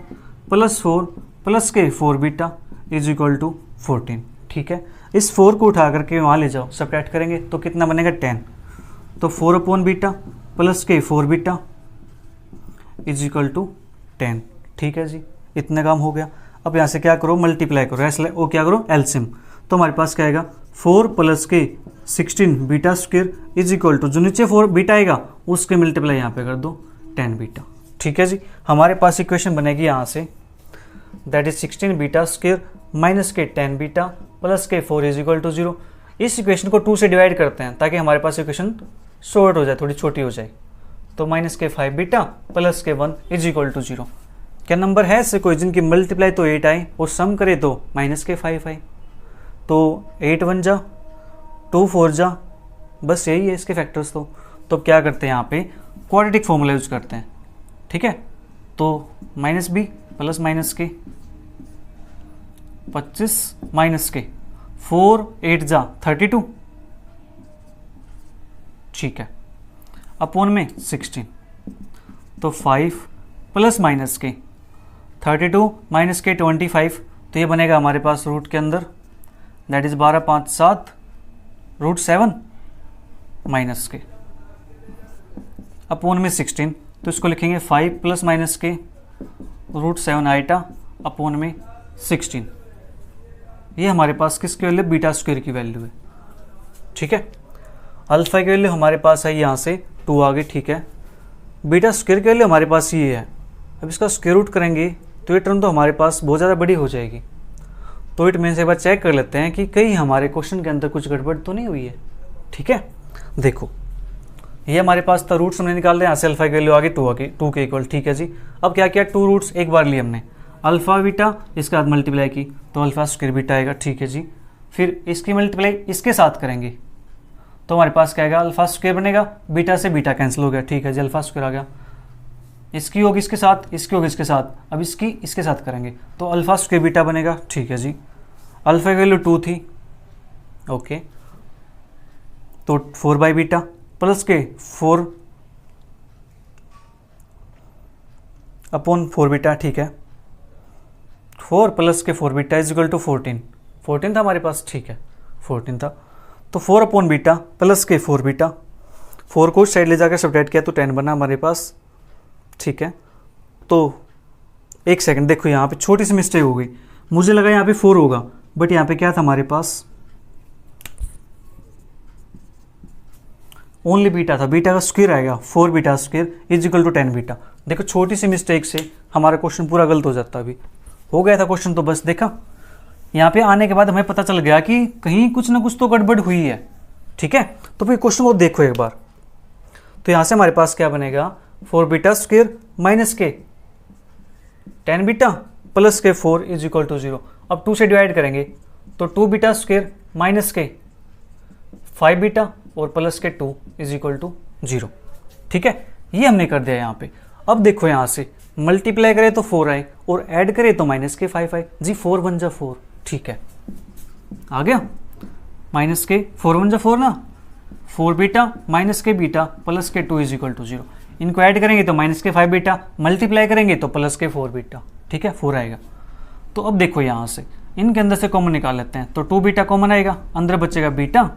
plus 4 plus के 4 बीटा इज इक्वल टू 14। ठीक है, इस 4 को उठा करके वहाँ ले जाओ, सब्ट्रैक्ट करेंगे तो कितना बनेगा? 10, तो 4 अपॉन बीटा प्लस के 4 बीटा इज इक्वल टू 10। ठीक है जी, इतने काम हो गया। अब यहाँ से क्या करो? मल्टीप्लाई करो, ऐसे वो क्या करो? एलसीएम, तो हमारे पास क्या आएगा? 4 प्लस के 16 beta square is equal to, जो नीचे 4 बीटा आएगा उसके मल्टीप्लाई यहाँ पे कर दो 10 बीटा। ठीक है जी, हमारे पास इक्वेशन बनेगी यहाँ से, that is 16 beta square minus के 10 बीटा प्लस के 4 इज इक्वल टू 0। इस इक्वेशन को 2 से डिवाइड करते हैं ताकि हमारे पास इक्वेशन शॉर्ट हो जाए, थोड़ी छोटी हो जाए, तो माइनस के 5 बीटा प्लस के 1 इज इक्वल टू 0। क्या नंबर है ऐसे कोई जिनकी मल्टीप्लाई तो 8 आए और सम करे तो माइनस के 5 आए? तो 8 1 जा 2 4 जा, बस यही है इसके फैक्टर्स। तो क्या करते हैं यहाँ पे? क्वाड्रेटिक फॉर्मूला यूज करते हैं। ठीक है, तो माइनस बी प्लस माइनस के 25 माइनस के 4 8 जा 32। ठीक है, अपॉन में 16, तो 5 प्लस माइनस के 32 माइनस के 25, तो ये बनेगा हमारे पास रूट के अंदर, दैट इज 12 5 7 रूट 7 माइनस के अपॉन में 16, तो इसको लिखेंगे 5 प्लस माइनस के रूट 7 आइटा अपॉन में 16। ये हमारे पास किसकी वैल्यू? बीटा स्क्वायर की वैल्यू है। ठीक है, अल्फा की वैल्यू हमारे पास है यहाँ से 2 आ गई। ठीक है, बीटा स्क्वायर की वैल्यू हमारे पास ये है। अब इसका स्क्वायर रूट करेंगे तो ये टर्म तो हमारे पास बहुत ज़्यादा बड़ी हो जाएगी, तो इट मीन्स एक बार चेक कर लेते हैं कि कहीं हमारे क्वेश्चन के अंदर कुछ गड़बड़ तो नहीं हुई है। ठीक है, देखो ये हमारे पास था, रूट्स हमने निकाल दिया, यहाँ से अल्फा की वैल्यू आ गई 2 आ गई, 2 के इक्वल। ठीक है जी, अब क्या किया? 2 रूट्स एक बार लिए हमने, अल्फा बीटा इसके साथ मल्टीप्लाई की तो अल्फा स्क्वायर बीटा आएगा। ठीक है जी, फिर इसकी मल्टीप्लाई इसके साथ करेंगे तो हमारे पास क्या आएगा? अल्फा स्क्वायर बनेगा, बीटा से बीटा कैंसिल हो गया। ठीक है जी, अल्फा स्क्वायर आ गया इसकी होगी इसके साथ, इसकी होगी इसके साथ, अब इसकी इसके साथ करेंगे तो अल्फा स्क्वायर बीटा बनेगा। ठीक है जी, अल्फा की वैल्यू 2 थी, ओके, तो 4 बाई बीटा प्लस के 4 अपॉन 4 बीटा। ठीक है, 4 प्लस के 4 बीटा इज इक्वल टू 14 था हमारे पास। ठीक है, 14 था, तो 4 अपॉन बीटा प्लस के 4 बीटा, 4 को साइड ले जाकर सब्ट्रैक्ट किया तो 10 बना हमारे पास। ठीक है, तो एक सेकंड देखो, यहाँ पे छोटी सी मिस्टेक हो गई, मुझे लगा यहाँ पे 4 होगा, बट यहाँ पे क्या था हमारे पास, ओनली बीटा था, बीटा का स्क्वायर आएगा, 4 beta square is equal to 10 beta. देखो छोटी सी मिस्टेक से हमारा क्वेश्चन पूरा गलत हो जाता, अभी हो गया था क्वेश्चन, तो बस देखा यहाँ पे आने के बाद हमें पता चल गया कि कहीं कुछ ना कुछ तो गड़बड़ हुई है। ठीक है, तो फिर क्वेश्चन को देखो एक बार, तो यहाँ से हमारे पास क्या बनेगा, 4 बीटा स्क्वायर माइनस के 10 बीटा प्लस के 4 इज इक्वल टू 0। अब 2 से डिवाइड करेंगे तो 2 बीटा स्क्वायर माइनस के 5 बीटा और प्लस के 2 इज इक्वल टू 0। ठीक है, ये हमने कर दिया यहाँ पे। अब देखो यहाँ से मल्टीप्लाई करें तो 4 आए और ऐड करें तो माइनस के 5 आए जी, 4 1 जा 4। ठीक है, आ गया, माइनस के 4 1 जा 4 ना, 4 बीटा माइनस के बीटा प्लस के 2 इज इक्वल टू 0। इनको ऐड करेंगे तो माइनस के 5 बीटा, मल्टीप्लाई करेंगे तो प्लस के 4 बीटा। ठीक है, 4 आएगा। तो अब देखो यहाँ से इनके अंदर से कॉमन निकाल लेते हैं, तो 2 बीटा कॉमन आएगा, अंदर बचेगा बीटा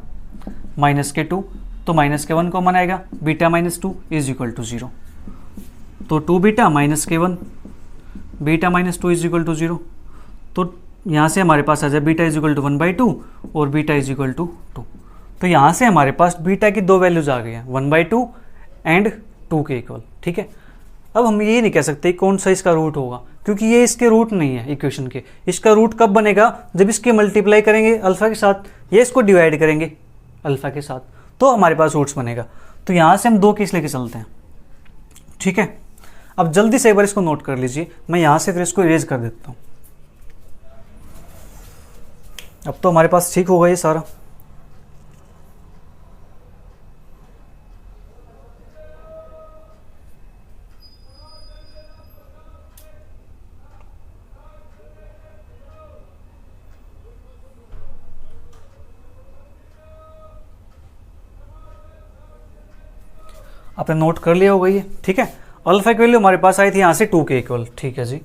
माइनस के 2, तो माइनस के 1 कॉमन आएगा, beta minus 2 is equal to 0। तो 2 बीटा माइनस के 1, beta minus 2 is equal to 0। तो यहाँ से हमारे पास आ जाए बीटा इज इक्वल टू 1/2 और बीटा इज इक्वल टू 2। तो यहाँ से हमारे पास बीटा की 2 वैल्यूज आ गई हैं, 1/2 एंड 2 के इक्वल। ठीक है, अब हम ये नहीं कह सकते कौन सा इसका रूट होगा, क्योंकि ये इसके रूट नहीं है इक्वेशन के। इसका रूट कब बनेगा, जब इसके मल्टीप्लाई करेंगे अल्फा के साथ, ये इसको डिवाइड करेंगे अल्फा के साथ, तो हमारे पास रूट्स बनेगा। तो यहाँ से हम 2 केस लेके चलते हैं। ठीक है, अब जल्दी से एक बार इसको नोट कर लीजिए, मैं यहाँ से फिर इसको इरेज कर देता हूँ। अब तो हमारे पास ठीक होगा ये सारा। आपने नोट कर लिया होगा ये। ठीक है, अल्फा की वैल्यू हमारे पास आई थी यहाँ से 2 के इक्वल। ठीक है जी,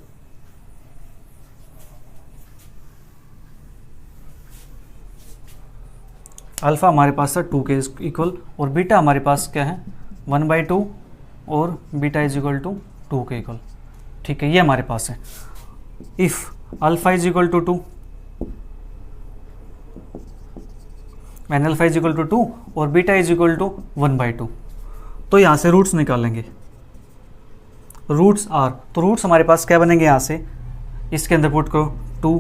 अल्फा हमारे पास था 2 के इक्वल और बीटा हमारे पास क्या है 1/2 और बीटा इज इक्वल टू 2 के इक्वल। ठीक है, ये हमारे पास है। If alpha is equal to 2 and alpha is equal to 2 और बीटा इज इक्वल टू 1/2, तो यहाँ से रूट्स निकालेंगे, रूट्स आर। तो रूट्स हमारे पास क्या बनेंगे, यहाँ से इसके अंदर पुट करो 2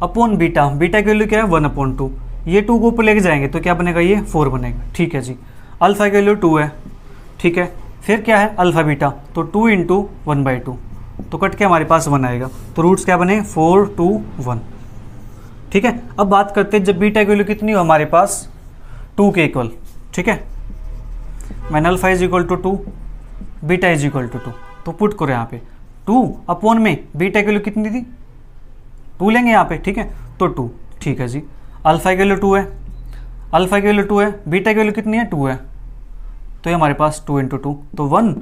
अपॉन बीटा, बीटा की वैल्यू क्या है 1/2, ये 2 को ऊपर लेके जाएंगे तो क्या बनेगा, ये 4 बनेगा। ठीक है जी, अल्फा की वैल्यू 2 है। ठीक है, फिर क्या है अल्फा बीटा, तो 2 इंटू 1/2, तो कट के हमारे पास 1 आएगा, तो रूट्स क्या बने 4 2 1। ठीक है, अब बात करते हैं जब बीटा की वैल्यू कितनी हो हमारे पास 2 के इक्वल। ठीक है, man alpha is equal to 2, beta is equal to 2, तो पुट करो यहाँ पे 2 अपॉन में बीटा की वैल्यू कितनी थी 2 लेंगे यहाँ पे। ठीक है, तो 2। ठीक है जी, अल्फा की वैल्यू 2 है, अल्फा की वैल्यू 2 है, बीटा की वैल्यू कितनी है 2 है, तो ये हमारे पास 2 इंटू 2, तो 1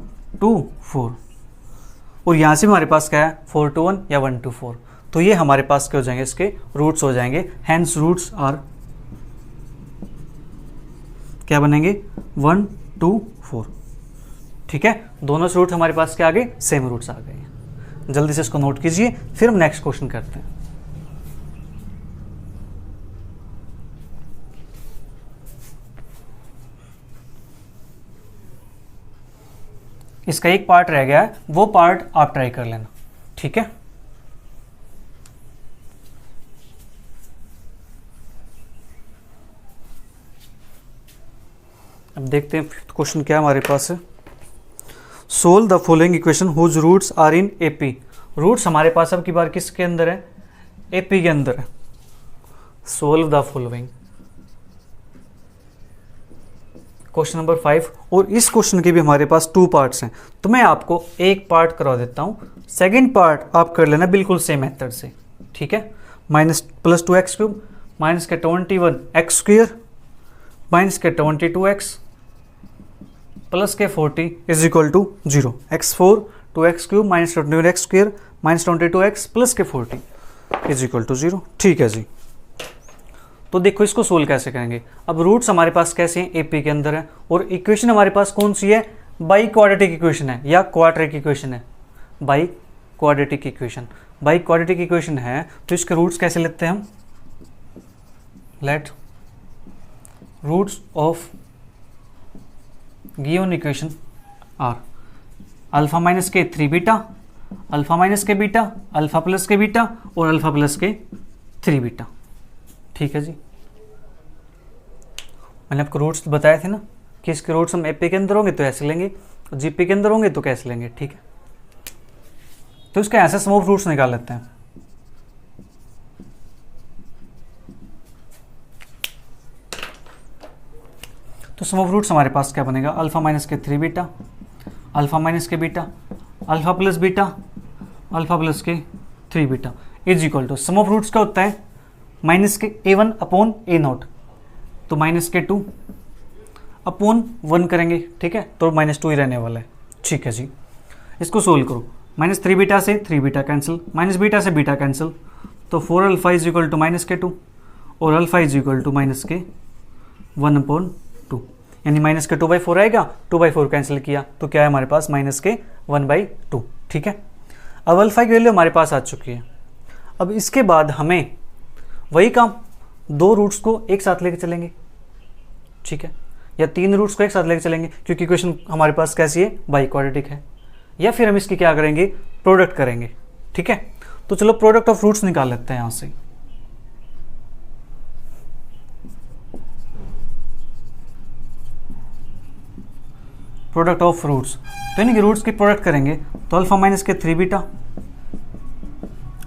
2 4, और यहाँ से हमारे पास क्या है 4 to 1 या 1 to 4, तो ये हमारे पास क्या हो जाएंगे, इसके रूट्स हो जाएंगे। हैंस रूट्स आर क्या बनेंगे 1 2 4। ठीक है, दोनों से रूट हमारे पास क्या आ गए, सेम रूट्स आ गए। जल्दी से इसको नोट कीजिए, फिर हम नेक्स्ट क्वेश्चन करते हैं। इसका एक पार्ट रह गया है, वो पार्ट आप ट्राई कर लेना। ठीक है, अब देखते हैं फिफ्थ क्वेश्चन क्या हमारे पास है। Solve the following equation whose roots are in AP. Roots हमारे पास अब की बार किसके अंदर है, एपी के अंदर है। Solve the following question number 5, और इस क्वेश्चन के भी हमारे पास 2 पार्ट्स हैं, तो मैं आपको एक पार्ट करवा देता हूँ, सेकंड पार्ट आप कर लेना बिल्कुल सेम मेथड से, ठीक है। -+2x³ माइनस के 21x² माइनस के 22x प्लस के 40 is equal to 0। x4 2x³ minus 21x² minus 22x plus के 40 इज इक्वल टू 0। ठीक है जी। तो देखो इसको सोल्व कैसे करेंगे। अब रूट्स हमारे पास कैसे हैं, एपी के अंदर है, और इक्वेशन हमारे पास कौन सी है, बाई क्वाड्रेटिक इक्वेशन है या क्वाड्रेटिक इक्वेशन है, biquadratic equation. Biquadratic equation है तो इसके रूट्स कैसे लेते हैं हम, let roots of given equation are alpha minus के 3 बीटा, अल्फा माइनस के बीटा, अल्फा प्लस के बीटा और अल्फा प्लस के 3 बीटा। ठीक है जी। मैंने आपको रूट्स बताए थे ना कि इसके रूट्स हम एपी के अंदर होंगे तो ऐसे लेंगे, और जीपी के अंदर होंगे तो कैसे लेंगे। ठीक है, तो इसका ऐसे सम ऑफ रूट्स निकाल लेते हैं। तो सम ऑफ रूट्स हमारे पास क्या बनेगा, अल्फा माइनस के 3 बीटा, अल्फा माइनस के beta, alpha plus beta, alpha plus के 3 beta is equal to sum of roots क्या होता है, माइनस के a1 अपॉन a0, तो माइनस के 2 अपॉन 1 करेंगे। ठीक है, तो -2 ही रहने वाला है। ठीक है जी, इसको सोल्व करो। -3 बीटा से 3 बीटा कैंसिल, माइनस बीटा से बीटा कैंसिल, तो 4 अल्फा इज इक्वल टू -2 और अल्फा इज इक्वल टू -1/2, यानी -2/4 आएगा, 2/4 कैंसिल किया तो क्या है हमारे पास -1/2। ठीक है, अब अल्फा की वैल्यू हमारे पास आ चुकी है। अब इसके बाद हमें वही काम 2 रूट्स को एक साथ लेके चलेंगे। ठीक है, या 3 रूट्स को एक साथ लेके चलेंगे क्योंकि इक्वेशन हमारे पास कैसी है, बाई क्वाड्रेटिक है, या फिर हम इसकी क्या करेंगे, प्रोडक्ट करेंगे। ठीक है, तो चलो प्रोडक्ट ऑफ रूट्स निकाल लेते हैं यहां से। प्रोडक्ट ऑफ रूट्स, तो यानी कि रूट्स की प्रोडक्ट करेंगे तो अल्फा माइनस के 3 beta,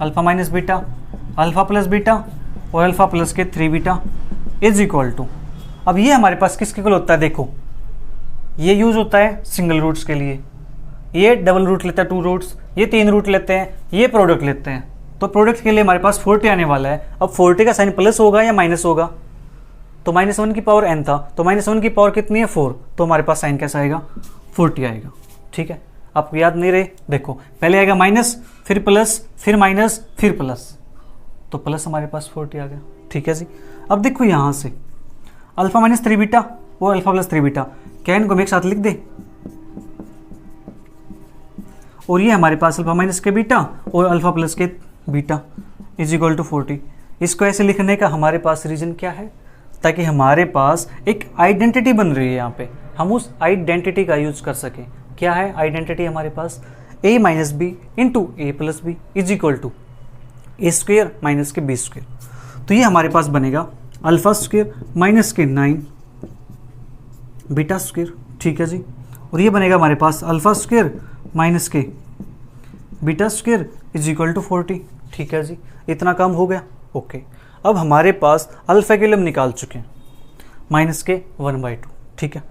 alpha minus beta, alpha plus beta और अल्फा प्लस के 3 बीटा इज इक्वल टू, अब ये हमारे पास किसके इक्वल होता है, देखो ये यूज होता है सिंगल रूट्स के लिए, ये डबल रूट लेता है 2 रूट्स, ये 3 रूट लेते हैं, ये प्रोडक्ट लेते हैं। तो प्रोडक्ट के लिए हमारे पास 40 आने वाला है। अब 40 का साइन प्लस होगा या माइनस होगा, तो -1 की पावर n था, तो -1 की पावर कितनी है 4, तो हमारे पास साइन कैसा आएगा 40 आएगा। ठीक है, आपको याद नहीं रहे, देखो पहले आएगा माइनस, फिर प्लस, फिर माइनस, फिर प्लस, तो प्लस हमारे पास 40 आ गया। ठीक है जी, अब देखो यहां से अल्फा माइनस 3 बीटा और अल्फा प्लस 3 बीटा, क्या इनको एक साथ लिख दे, और ये हमारे पास अल्फा माइनस के बीटा और अल्फा प्लस के बीटा इज इक्वल टू 40। इसको ऐसे लिखने का हमारे पास रीजन क्या है, ताकि हमारे पास एक आइडेंटिटी बन रही है यहाँ पे, हम उस आइडेंटिटी का यूज कर सकें। क्या है आइडेंटिटी हमारे पास, a minus b into a plus b is equal to a square minus के बी स्क्वेयर। तो ये हमारे पास बनेगा अल्फा स्क्वेयर माइनस के 9 बीटा स्क्वेयर। ठीक है जी, और ये बनेगा हमारे पास अल्फा स्क्वेयर माइनस के beta square is equal to 40। ठीक है जी, इतना काम हो गया। ओके, अब हमारे पास अल्फा के लिए हम निकाल चुके हैं माइनस के 1/2। ठीक है,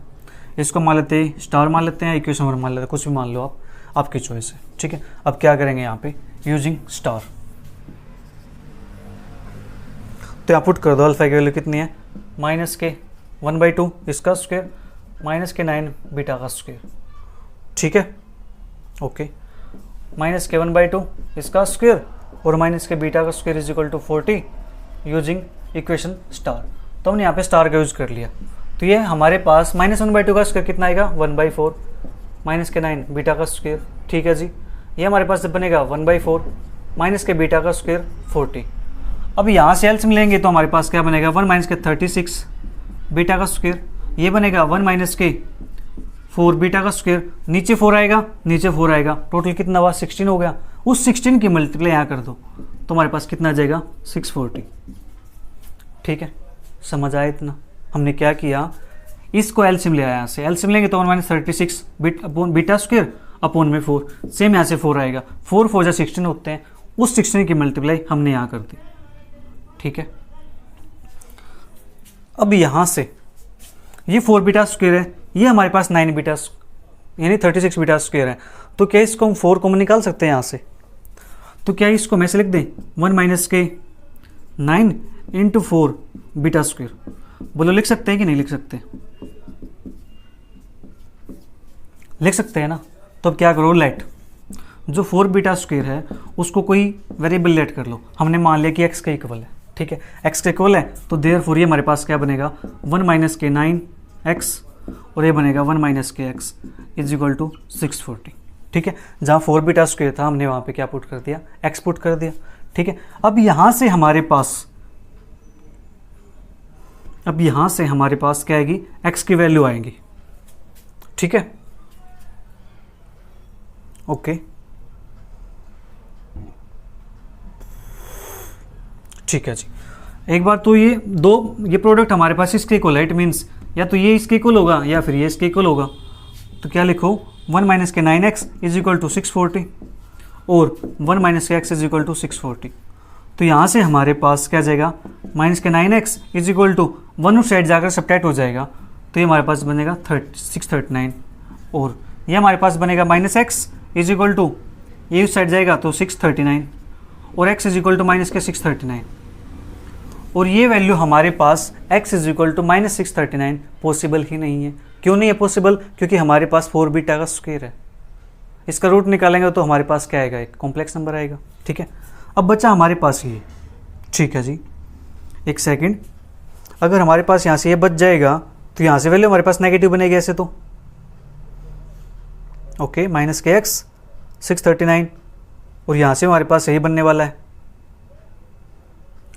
इसको मान लेते हैं स्टार, मान लेते हैं इक्वेशन नंबर मान लेते हैं, कुछ भी मान लो आप, आपकी चॉइस है। ठीक है, अब क्या करेंगे यहाँ पे यूजिंग स्टार, तो यहाँ पुट कर दो अल्फा की वैल्यू कितनी है, माइनस के 1/2 इसका स्क्वायर माइनस के 9 बीटा का स्क्वायर। ठीक है, ओके, माइनस के 1/2 इसका स्क्वायर और माइनस के बीटा का square is equal to 40 using equation star. तो हमने यहाँ पे स्टार का यूज कर लिया, तो ये हमारे पास -1/2 का स्क्वायर कितना आएगा 1/4 माइनस के 9 बीटा का स्क्वायर। ठीक है जी, ये हमारे पास बनेगा 1/4 माइनस के बीटा का स्क्वायर 40। अब यहाँ से एल्सियम लेंगे तो हमारे पास क्या बनेगा 1 माइनस के 36 बीटा का स्क्वायर, ये बनेगा 1 माइनस के 4 बीटा का स्क्वायर, नीचे 4 आएगा, नीचे 4 आएगा, टोटल कितना हुआ 16 हो गया। उस 16 की मल्टीप्लाई यहाँ कर दो तो हमारे पास कितना आ जाएगा 640। ठीक है, समझ आया इतना। हमने क्या किया, इसको एल्सियम ले आया, यहाँ से एल्सियम लेंगे तो 1 माइनस 36 बीटा स्क्वायर अपॉन में 4, सेम यहाँ से 4 आएगा, 4 4 16 होते हैं, उस 16 की मल्टीप्लाई हमने यहाँ कर दी। ठीक है, अब यहाँ से ये 4 बीटा स्क्वायर है, ये हमारे पास 9 बीटा यानी 36 बीटा स्क्वायर है। तो क्या इसको हम 4 कॉमन निकाल सकते हैं यहाँ से? तो क्या इसको मैं से लिख दें 1 माइनस के 9 इंटू 4 बीटा स्क्वायर। बोलो लिख सकते हैं कि नहीं लिख सकते? लिख सकते हैं ना। तो अब क्या करो, लेट जो 4 बीटा स्क्वायर है उसको कोई वेरिएबल लेट कर लो। हमने मान लिया कि x के इक्वल है, ठीक है, x के इक्वल है तो देयरफॉर ये हमारे पास क्या बनेगा 1 माइनस के 9x और ये बनेगा 1 माइनस के x इज इक्वल टू 640, ठीक है। जहाँ 4 बीटा स्क्वायर था हमने वहाँ पे क्या पुट कर दिया, x पुट कर दिया, ठीक है। अब यहाँ से हमारे पास क्या आएगी, x की वैल्यू आएगी, ठीक है, ओके ठीक है जी। एक बार तो ये प्रोडक्ट हमारे पास इसके इक्वल है, इट मीन्स या तो ये इसके इक्वल होगा या फिर ये इसके इक्वल होगा। तो क्या लिखो 1 माइनस के 9x इज इक्वल टू 640 और 1 माइनस के x इज इक्वल टू 640। तो यहाँ से हमारे पास क्या जाएगा, माइनस के 9x इज इक्वल टू 1 उस साइड जाकर सब्ट्रैक्ट हो जाएगा तो ये हमारे पास बनेगा 639 और ये हमारे पास बनेगा minus x is equal to ये उस साइड जाएगा तो 639 और x is equal to minus के 639 और ये वैल्यू हमारे पास x is equal to minus 639 possible ही नहीं है। क्यों नहीं है पॉसिबल? क्योंकि हमारे पास 4 बीटा का स्क्वायर है। इसका रूट निकालेंगे तो हमारे पास क्या आएगा, एक कॉम्प्लेक्स नंबर आएगा, ठीक है। अब बचा हमारे पास ये, ठीक है जी, एक सेकंड, अगर हमारे पास यहाँ से ये बच जाएगा तो यहाँ से वैल्यू हमारे पास नेगेटिव बनेगी ऐसे तो, ओके, माइनस के x 639 और यहाँ से हमारे पास यही बनने वाला है,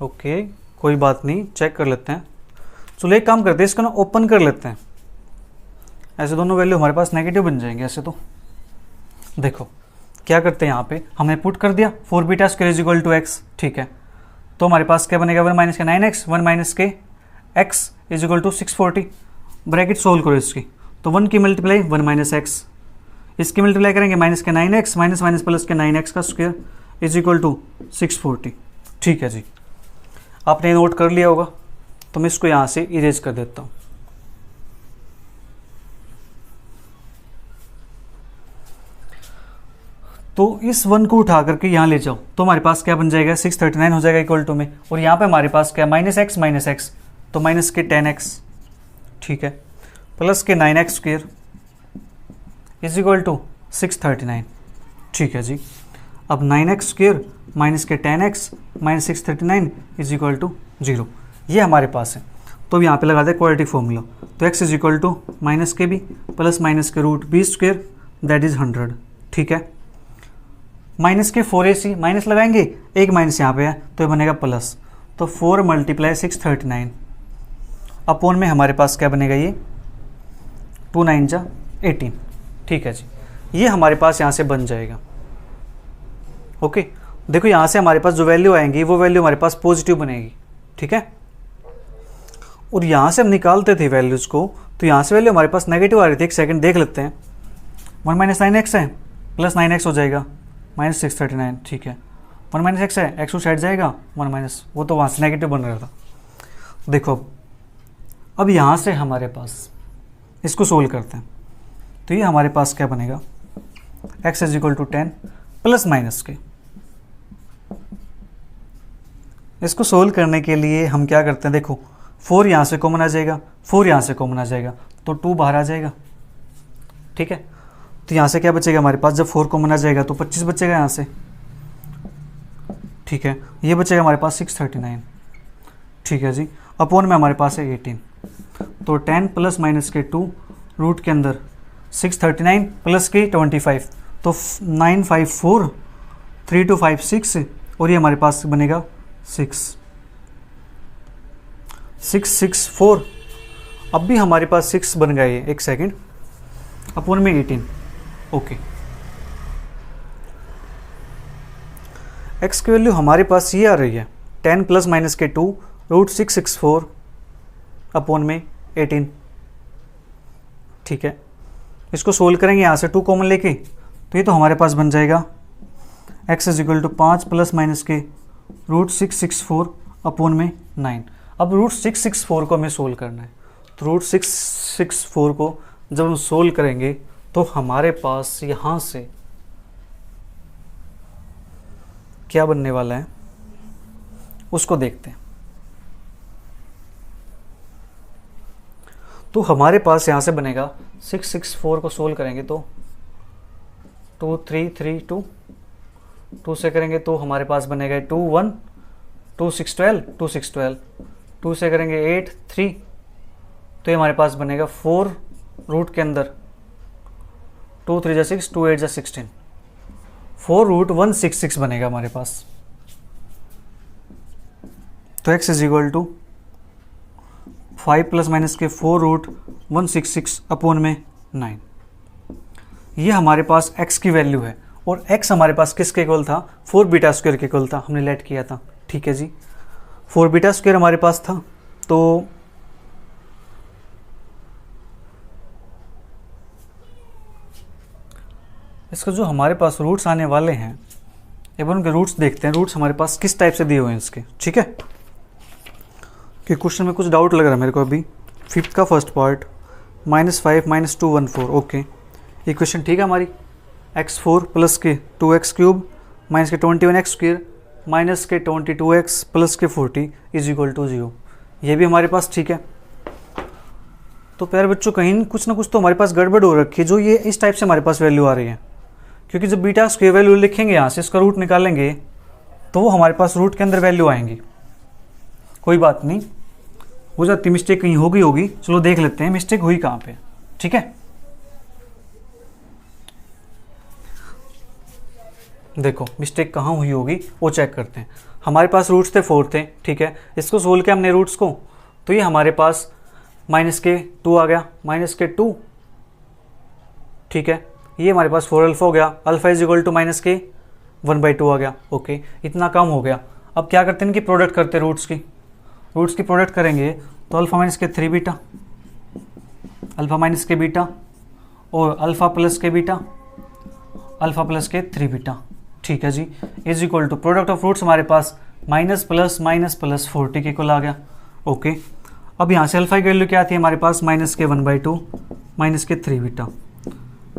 ओके, कोई बात नहीं, चेक कर लेते हैं। चलो एक काम करते हैं, इसको ना ओपन कर लेते हैं, ऐसे दोनों वैल्यू हमारे पास नेगेटिव बन जाएंगे ऐसे तो। देखो क्या करते हैं, यहाँ पे हमने पुट कर दिया 4 beta square is equal to x, ठीक है। तो हमारे पास क्या बनेगा 1 माइनस के 9x 1 माइनस के x is equal to 640। Bracket solve करो इसकी, तो 1 की मल्टीप्लाई 1 माइनस x, इसकी मल्टीप्लाई करेंगे माइनस के 9x माइनस माइनस प्लस के 9x का स्क्वायर इज इक्वल टू 640, ठीक है जी। आपने नोट कर लिया होगा तो मैं इसको यहाँ से इरेज कर देता हूँ। तो इस 1 को उठा करके यहाँ ले जाओ तो हमारे पास क्या बन जाएगा 639 हो जाएगा इक्वल टू में, और यहाँ पे हमारे पास क्या माइनस x तो माइनस के 10x, ठीक है, प्लस के 9x square is equal to 639, ठीक है जी। अब 9x स्क्वायर माइनस के 10x minus 639 is equal to 0, ये हमारे पास है। तो अब यहाँ पे लगा दे क्वाड्रेटिक फॉर्मूला, तो x is equal to minus के बी प्लस माइनस के root b square that is 100, ठीक है। माइनस के 4ac माइनस लगाएंगे, एक माइनस यहाँ पे है तो ये बनेगा प्लस, तो 4 मल्टीप्लाई 639 अपॉन में हमारे पास क्या बनेगा, ये 2 9 जा 18, ठीक है जी। ये हमारे पास यहाँ से बन जाएगा, ओके। देखो यहाँ से हमारे पास जो वैल्यू आएंगी वो वैल्यू हमारे पास पॉजिटिव बनेगी, ठीक है। और यहाँ से हम निकालते थे वैल्यूज को, तो यहाँ से वैल्यू हमारे पास नेगेटिव आ रही थी, एक सेकंड देख लेते हैं। 1 माइनस 9x है प्लस 9x हो जाएगा माइनस 639, ठीक है। 1 माइनस x है, x उस साइड जाएगा 1 माइनस, वो तो वहाँ से नेगेटिव बन रहा था। देखो अब यहाँ से हमारे पास इसको सोल्व करते हैं, तो ये हमारे पास क्या बनेगा x is equal to 10 plus minus के। इसको सोल्व करने के लिए हम क्या करते हैं, देखो 4 यहाँ से कॉमन आ जाएगा, 4 यहाँ से कॉमन आ जाएगा तो 2 बाहर आ जाएगा, ठीक है। तो यहाँ से क्या बचेगा हमारे पास, जब 4 कॉमन आ जाएगा तो 25 बचेगा यहाँ से, ठीक है। ये बचेगा हमारे पास 639, ठीक है जी, अपॉन में हमारे पास है 18, तो 10 प्लस माइनस के 2 रूट के अंदर 639 प्लस के 25 तो 954 3256 और ये हमारे पास बनेगा 664। अब भी हमारे पास 6 बन गया ये, एक सेकंड, अपॉन में 18, ओके। x की वैल्यू हमारे पास ये आ रही है 10 प्लस माइनस के 2 रूट 664 अपॉन में 18, ठीक है। इसको सोल्व करेंगे, यहाँ से 2 कॉमन लेके, तो ये तो हमारे पास बन जाएगा x is equal to 5 plus minus के रूट 664 अपॉन में 9। अब रूट 664 को हमें सोल्व करना है, तो रूट 664 को जब हम सोल्व करेंगे तो हमारे पास यहाँ से क्या बनने वाला है उसको देखते हैं। तो हमारे पास यहाँ से बनेगा 664 को सोल्व करेंगे तो 2332, 2 से करेंगे तो हमारे पास बनेगा 21, 2 6 12, 2 6 12, 2 से करेंगे 8 3, तो ये हमारे पास बनेगा 4 रूट के अंदर 2 3 जा 6, 2 8 जा 16, 4 रूट 166 बनेगा हमारे पास। तो x is equal to 5 plus minus के 4 रूट 166 अपॉन में 9। ये हमारे पास x की वैल्यू है और x हमारे पास किसके इक्वल था, 4 बीटा स्क्वायर के इक्वल था, हमने लेट किया था। ठीक है जी, 4 बीटा स्क्वायर हमारे पास था। तो इसका जो हमारे पास रूट्स आने वाले हैं एवं उनके रूट्स देखते हैं, रूट्स हमारे पास किस टाइप से दिए हुए हैं इसके। ठीक है, कि क्वेश्चन में कुछ डाउट लग रहा है मेरे को अभी। 5th का फर्स्ट पार्ट -5 -2 1 4। ओके, ये क्वेश्चन ठीक है हमारी। x4 प्लस के 2x क्यूब माइनस के 21x स्क्वायर माइनस के 22x प्लस के 40 इज इक्वल टू 0, ये भी हमारे पास ठीक है। तो प्यारे बच्चों कहीं कुछ ना कुछ तो हमारे पास गड़बड़ हो रखी है, जो ये इस टाइप से हमारे पास वैल्यू आ रही है। क्योंकि जब बीटा स्क्वायर वैल्यू लिखेंगे यहाँ से, इसका रूट निकालेंगे तो वो हमारे पास रूट के अंदर वैल्यू आएंगी। कोई बात नहीं, हो जाती मिस्टेक कहीं होगी। चलो देख लेते हैं मिस्टेक हुई कहाँ पे। ठीक है, देखो मिस्टेक कहाँ हुई होगी वो चेक करते हैं। हमारे पास रूट्स थे 4 थे। ठीक है, इसको सोल्व किया हमने रूट्स को, तो ये हमारे पास माइनस के 2 आ गया, माइनस के 2। ठीक है, ये हमारे पास 4 अल्फा हो गया, alpha is equal to minus के 1/2 आ गया। ओके, इतना कम हो गया। अब क्या करते हैं कि प्रोडक्ट करते हैं रूट्स की प्रोडक्ट करेंगे तो अल्फा माइनस के 3 बीटा, अल्फा माइनस के बीटा और अल्फा प्लस के बीटा, अल्फा प्लस के 3 बीटा। ठीक है जी, is equal to product of roots हमारे पास माइनस प्लस 40 के इक्वल आ गया। ओके, अब यहाँ से अल्फा की वैल्यू क्या आती है हमारे पास, माइनस के 1/2 माइनस के 3 बीटा,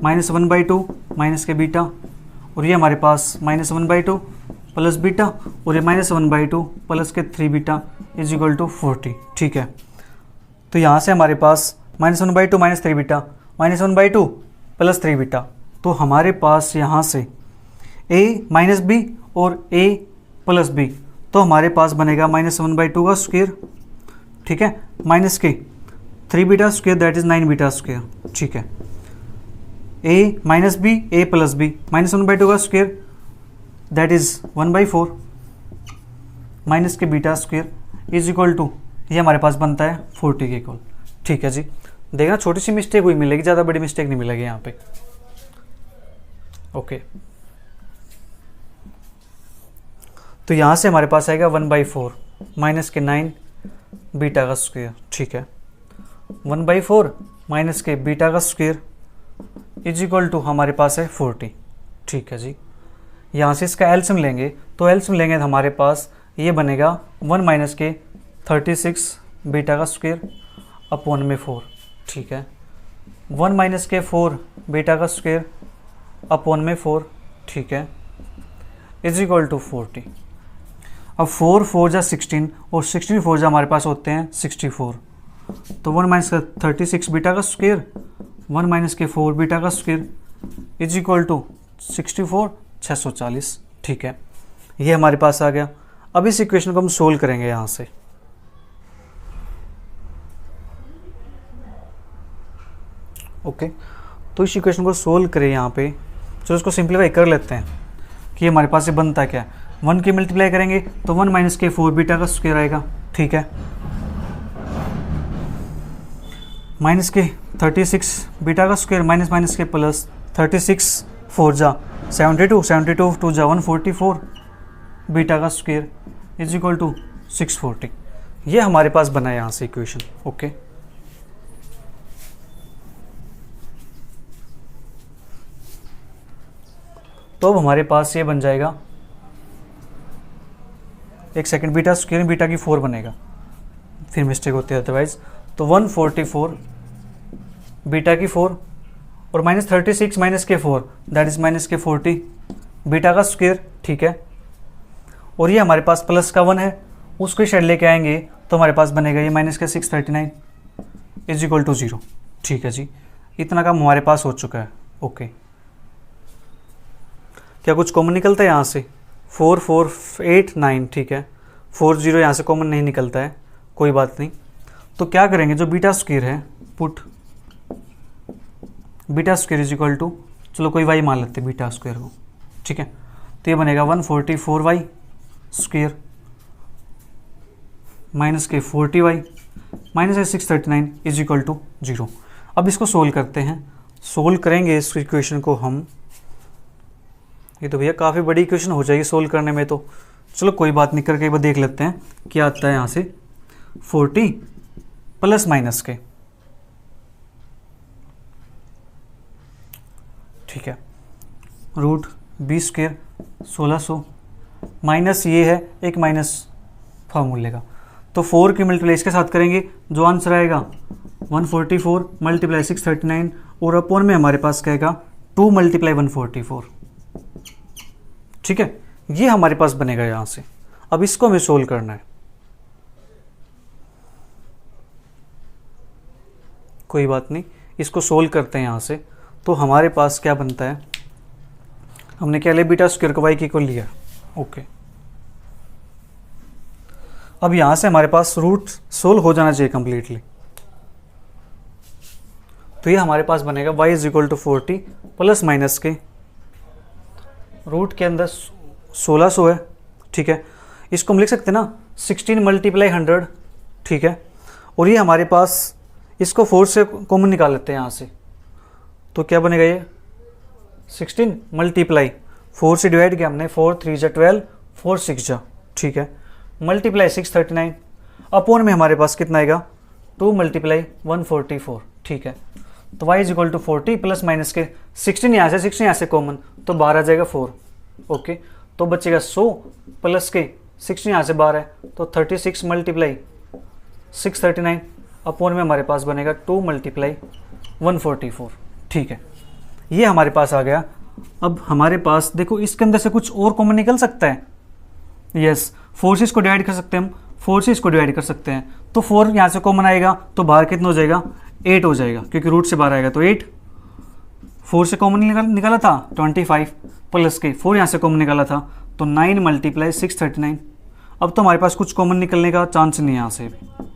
माइनस 1/2 माइनस के बीटा, और ये हमारे पास माइनस 1/2 प्लस बीटा, और ये माइनस 1/2 प्लस के 3 बीटा इज इक्वल टू 40। ठीक है, तो यहाँ से हमारे पास minus 1/2 minus 3 beta, minus 1/2 plus 3 beta, तो हमारे पास यहाँ से a माइनस बी और a प्लस बी, तो हमारे पास बनेगा माइनस 1/2 का स्क्वायर। ठीक है, माइनस के 3 beta square that is 9 beta square. ठीक है, a minus b a plus b, minus 1/2 का स्क्वायर दैट इज 1/4 माइनस के beta square is equal to, ये हमारे पास बनता है 40 के इक्वल। ठीक है जी, देखना छोटी सी मिस्टेक हुई मिलेगी, ज़्यादा बड़ी मिस्टेक नहीं मिलेगी यहाँ पे। ओके, तो यहाँ से हमारे पास आएगा 1/4 माइनस के 9 बीटा का स्क्वायर। ठीक है, 1/4 माइनस के बीटा का स्क्वायर इज इक्वल टू हमारे पास है 40। ठीक है जी, यहाँ से इसका एलसीएम लेंगे तो एलसीएम लेंगे तो हमारे पास ये बनेगा 1 माइनस के 36 बीटा का स्क्वायर अपॉन में 4। ठीक है, 1 माइनस के 4 बीटा का स्क्वायर अपॉन में 4। ठीक है, इज इक्वल टू 40। अब 4 4 जा 16 और 16 4 जा हमारे पास होते हैं 64, तो 1 माइनस का 36 बीटा का स्क्वायर, 1 माइनस के 4 बीटा का स्क्वायर इज इक्वल टू 64 640। ठीक है, ये हमारे पास आ गया। अब इस इक्वेशन को हम सोल्व करेंगे यहाँ से। ओके, तो इस इक्वेशन को सोल्व करें यहाँ पे। चलो इसको सिंप्लीफाई कर लेते हैं कि हमारे पास ये बनता क्या है। 1 के मल्टीप्लाई करेंगे तो 1 माइनस के 4 बीटा का स्क्वायर आएगा। ठीक है, माइनस के 36 बीटा का स्क्वायर माइनस माइनस के प्लस 36 4 जा 72, 72 2 जा 144 बीटा का स्क्वायर इज इक्वल टू 640। ये हमारे पास बना है यहाँ से इक्वेशन। ओके, तो अब हमारे पास ये बन जाएगा, एक सेकंड, बीटा स्क्वायर बीटा की 4 बनेगा, फिर मिस्टेक होती है अदरवाइज। तो 144 बीटा की 4 और -36 माइनस के 4 दैट इज -40 बीटा का स्क्वायर, ठीक है। और ये हमारे पास प्लस का 1 है, उसको शेड लेके आएंगे तो हमारे पास बनेगा ये -639 इज इक्वल टू 0, ठीक है जी। इतना काम हमारे पास हो चुका है, ओके। क्या कुछ कॉमन निकलता है यहाँ से? 4 4 8 9, ठीक है। 4 0 यहाँ से कॉमन नहीं निकलता है, कोई बात नहीं। तो क्या करेंगे, जो बीटा स्क्वायर है put beta square is equal to, चलो कोई वाई मान लेते हैं बीटा स्क्वायर को, ठीक है। तो ये बनेगा 144y स्क्वायर माइनस के 40y minus 639 is equal to 0। अब इसको सोल्व करते हैं, सोल्व करेंगे इस इक्वेशन को हम। ये तो भैया काफ़ी बड़ी इक्वेशन हो जाएगी सोल्व करने में, तो चलो कोई बात नहीं, करके एक बार देख लेते हैं क्या आता है यहाँ से। 40 प्लस माइनस के, ठीक है, रूट बी स्क्वायर 1600 माइनस ये है एक माइनस फार्मूले का, तो 4 की मल्टीप्लाई इसके साथ करेंगे, जो आंसर आएगा 144 मल्टीप्लाई 639 और अपॉन में हमारे पास कहेगा 2 मल्टीप्लाई 144, ठीक है। ये हमारे पास बनेगा यहाँ से। अब इसको हमें सोल्व करना है, कोई बात नहीं, इसको सोल्व करते हैं यहाँ से। तो हमारे पास क्या बनता है, हमने क्या लिया, बीटा स्क्वायर को वाई की इक्वल लिया, ओके। अब यहाँ से हमारे पास रूट सोल्व हो जाना चाहिए कंप्लीटली। तो ये हमारे पास बनेगा y is equal to 40 plus minus के रूट के अंदर 1600 है, ठीक है। इसको हम लिख सकते हैं ना 16 मल्टीप्लाई 100, ठीक है। और ये हमारे पास, इसको 4 से कॉमन निकाल लेते हैं यहाँ से, तो क्या बनेगा ये 16 मल्टीप्लाई 4 से डिवाइड किया हमने, 4 3 जा 12 4 6 जा, ठीक है, मल्टीप्लाई 639 अपॉन में हमारे पास कितना आएगा 2 मल्टीप्लाई 144, ठीक है। तो y is equal to 40 plus minus के 16 यहाँ से कॉमन, तो 12 आ जाएगा 4, ओके। तो बचेगा 100 प्लस के 16 यहाँ से 12 है, तो 36 मल्टीप्लाई 639 अपॉन में हमारे पास बनेगा 2 मल्टीप्लाई 144, ठीक है। ये हमारे पास आ गया। अब हमारे पास देखो इसके अंदर से कुछ और कॉमन निकल सकता है, यस। 4 से इसको डिवाइड कर सकते हैं हम, 4 से इसको डिवाइड कर सकते हैं, तो 4 यहाँ से कॉमन आएगा तो बाहर कितना हो जाएगा 8 हो जाएगा, क्योंकि रूट से बाहर आएगा तो 8। 4 से कॉमन निकाला था 25 प्लस के 4 यहाँ से कॉमन निकाला था तो 9 मल्टीप्लाई 639। अब तो हमारे पास कुछ कॉमन निकलने का चांस नहीं है यहाँ से भी,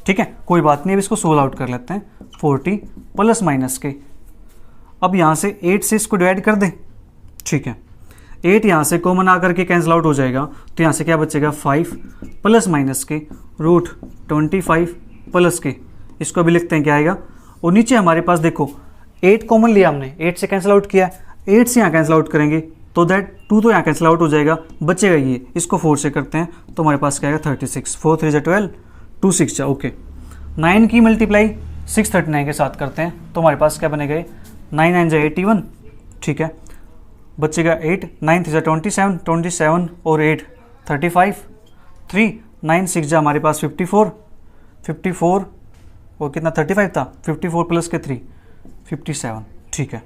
ठीक है, कोई बात नहीं। अब इसको सोल्व आउट कर लेते हैं, 40 प्लस माइनस के, अब यहाँ से 8 से इसको डिवाइड कर दें, ठीक है। 8 यहाँ से कॉमन आकर के कैंसिल आउट हो जाएगा, तो यहाँ से क्या बचेगा 5 प्लस माइनस के रूट 25 प्लस के, इसको अभी लिखते हैं क्या आएगा। और नीचे हमारे पास देखो 8 कॉमन लिया हमने, 8 से कैंसिल आउट किया, 8 से यहाँ कैंसिल आउट करेंगे तो दैट 2 तो यहाँ कैंसिल आउट हो जाएगा, बचेगा ये, इसको 4 से करते हैं तो हमारे पास क्या आएगा 36, 4 3 जा 12 2 6 जा, ओके। 9 की मल्टीप्लाई 639 के साथ करते हैं तो हमारे पास क्या बनेगा 9 9 जा 81, ठीक है, बचेगा 8 9 3 जा 27 27 और 8 35 3 9 6 जा हमारे पास 54 54 और कितना 35 था, 54 प्लस के 3 57, ठीक है।